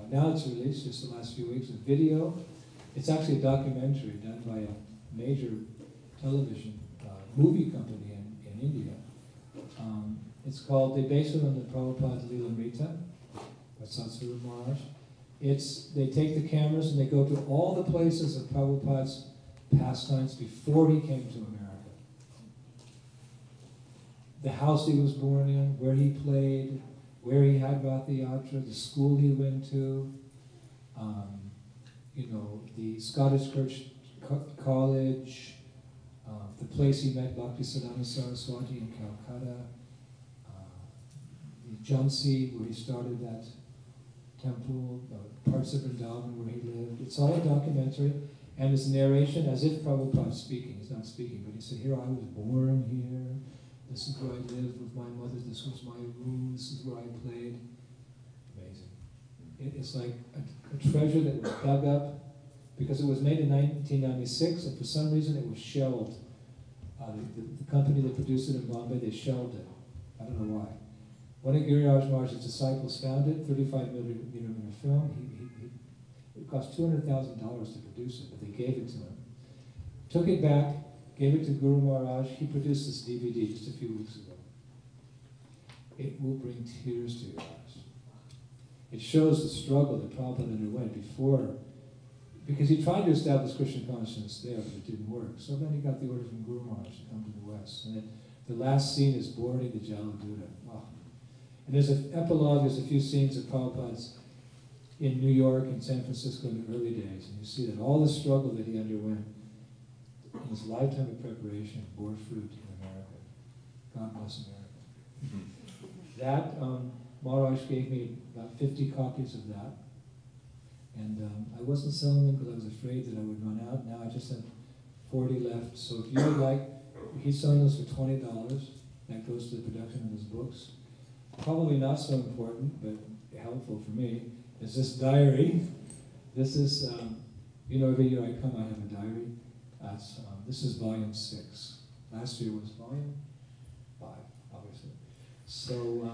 now it's released just the last few weeks, a video. It's actually a documentary done by a major television movie company in India. They base it on the Prabhupada Lilamrita by Satsuru Maharaj. They take the cameras and they go to all the places of Prabhupada's pastimes before he came to America. The house he was born in, where he played, where he had Rathi Yatra, the school he went to, the Scottish Church College, the place he met Bhaktisiddhanta Saraswati in Calcutta, the Jhansi where he started that temple, parts of Vrindavan where he lived. It's all a documentary, and it's narration as if Prabhupada's speaking. He's not speaking, but he said, here I was born here, this is where I lived with my mother, this was my room, this is where I played. Amazing. It's like a treasure that was dug up, because it was made in 1996, and for some reason it was shelved. The company that produced it in Bombay, they shelved it. I don't know why. One of Giriraj Maharaj's disciples found it, 35mm film. It cost $200,000 to produce it, but they gave it to him. Took it back, gave it to Guru Maharaj. He produced this DVD just a few weeks ago. It will bring tears to your eyes. It shows the struggle that Prabhupada underwent because he tried to establish Krishna consciousness there, but it didn't work. So then he got the order from Guru Maharaj to come to the West. And then the last scene is boarding the Jaladuta. Wow. And there's an epilogue, there's a few scenes of Prabhupada's in New York and San Francisco in the early days, and you see that all the struggle that he underwent in his lifetime of preparation bore fruit in America. God bless America. That, Maharaj gave me about 50 copies of that, and I wasn't selling them because I was afraid that I would run out. Now I just have 40 left, so if you would like, he's selling those for $20. That goes to the production of his books. Probably not so important, but helpful for me, is this diary. This is, every year I come, I have a diary. This is volume 6. Last year was volume 5, obviously. So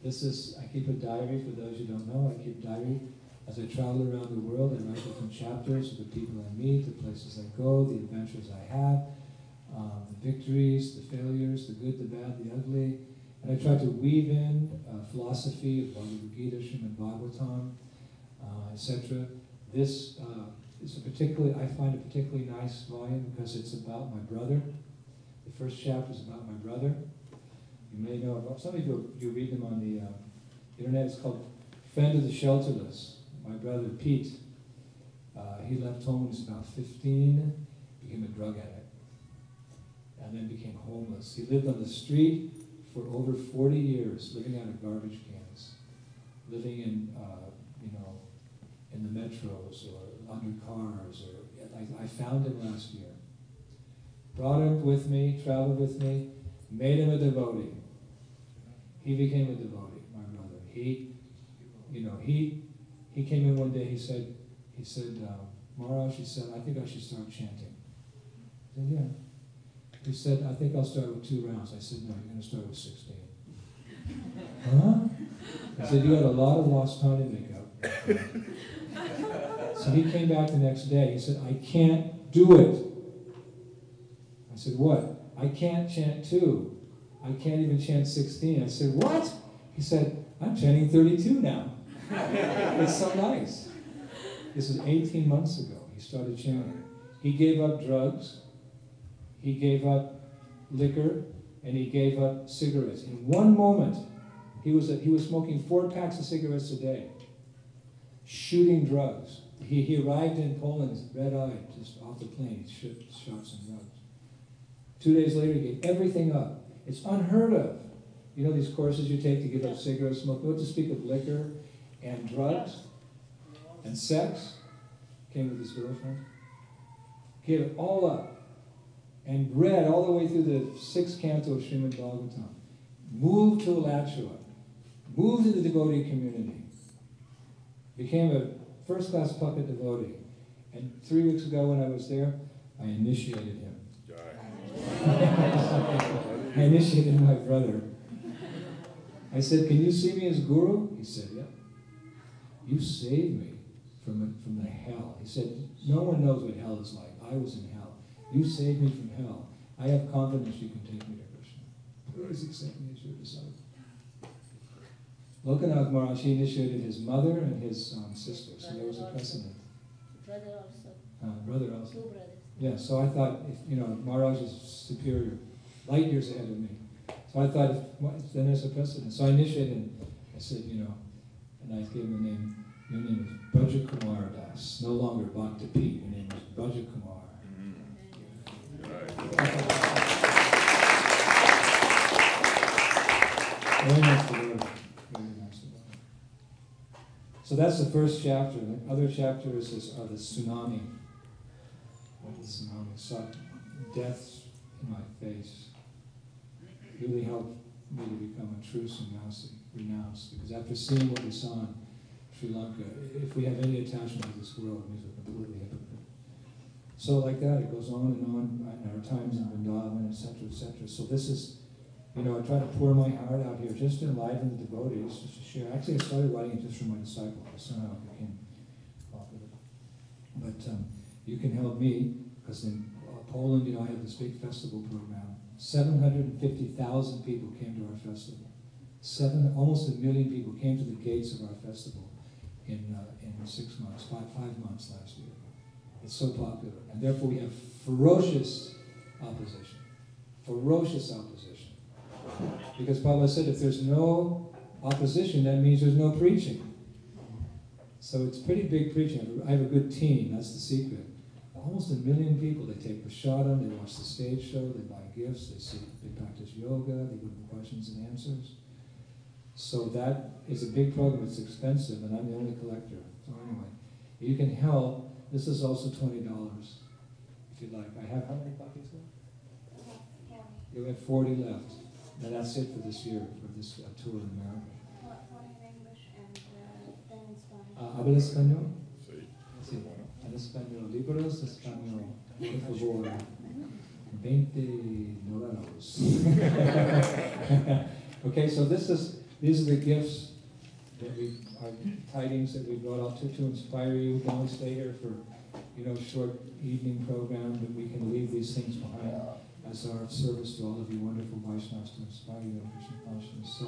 this is, I keep a diary, for those who don't know, I keep a diary. As I travel around the world, I write different chapters of the people I meet, the places I go, the adventures I have, the victories, the failures, the good, the bad, the ugly. And I try to weave in philosophy of Bhagavad Gita, Srimad Bhagavatam, etc. This is I find a particularly nice volume because it's about my brother. The first chapter is about my brother. You may know, some of you read them on the internet. It's called Friend of the Shelterless. My brother Pete, he left home when he was about 15, became a drug addict, and then became homeless. He lived on the street for over 40 years, living out of garbage cans, living in, in the metros or under cars. I found him last year, brought him with me, traveled with me, made him a devotee. He became a devotee, my brother. He came in one day. He said, Maharaj, he said, I think I should start chanting. I said, yeah. He said, I think I'll start with 2 rounds. I said, no, you're going to start with 16. Huh? I said, you got a lot of lost time to make up. So he came back the next day. He said, I can't do it. I said, what? I can't chant 2. I can't even chant 16. I said, what? He said, I'm chanting 32 now. It's so nice. This was 18 months ago. He started chanting. He gave up drugs. He gave up liquor, and he gave up cigarettes. In one moment, he was smoking 4 packs of cigarettes a day, shooting drugs. He arrived in Poland, red-eyed, just off the plane. He shot some drugs. 2 days later, he gave everything up. It's unheard of. You know these courses you take to give up cigarette smoke? Not to speak of liquor and drugs and sex. Came with his girlfriend. Gave it all up. And read all the way through the 6th canto of Srimad Bhagavatam. Moved to Alachua. Moved to the devotee community. Became a first-class puppet devotee. And 3 weeks ago when I was there, I initiated him. I initiated my brother. I said, can you see me as guru? He said, yeah. You saved me from the hell. He said, no one knows what hell is like. I was in hell. You saved me from hell. I have confidence you can take me to Krishna. Please accept me as your disciple. Lokanath Maharaj, he initiated his mother and his sister, so there was a precedent. Brother also. Brother also. 2 brothers. Yeah, so I thought, Maharaj is superior, light years ahead of me. So I thought, then there's a precedent. So I initiated him. I said, and I gave him the name. Your name is Braja Kumar Das. No longer Bhakta Pete. Your name is Braja Kumar. Very nice to learn. Very nice to learn. So that's the first chapter. The other chapters are the tsunami. What the tsunami saw death in my face. Really helped me to become a true sannyasi, renounced. Because after seeing what we saw in Sri Lanka, if we have any attachment to this world, it means we're completely hypocrite. So like that, it goes on and our times in Vrindavan, etc., etc. So this is, I try to pour my heart out here, just to enliven the devotees, just to share. Actually, I started writing it just for my disciple, but somehow it became popular. But you can help me, because in Poland, I have this big festival program. 750,000 people came to our festival. Almost 1 million people came to the gates of our festival in 6 months, five months last year. It's so popular. And therefore we have ferocious opposition. Ferocious opposition. Because Prabhupada said if there's no opposition, that means there's no preaching. So it's pretty big preaching. I have a good team, that's the secret. Almost 1 million people, they take prasadam, they watch the stage show, they buy gifts, they practice yoga, they give them questions and answers. So that is a big program, it's expensive, and I'm the only collector. So anyway, you can help. This is also $20, if you'd like. I have, how many copies left? You have 40 left. And that's it for this year, for this tour in America. 40 in English and 10 in Spanish. ¿Habla español? Sí. Sí, en español. Libros español. Por favor. $20. Okay, so these are the gifts that our tidings that we brought out to inspire you. We can only stay here for, short evening program, but we can leave these things behind as our service to all of you wonderful Vaishnavas to inspire you in Krishna consciousness. So,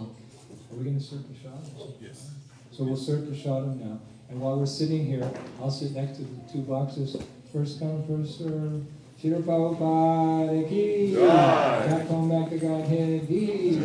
are we going to serve prasadam? Yes. So we'll serve prasadam now. And while we're sitting here, I'll sit next to the 2 boxes. First come, first serve. Shri Prabhupada ki. Back home, back to Godhead ki.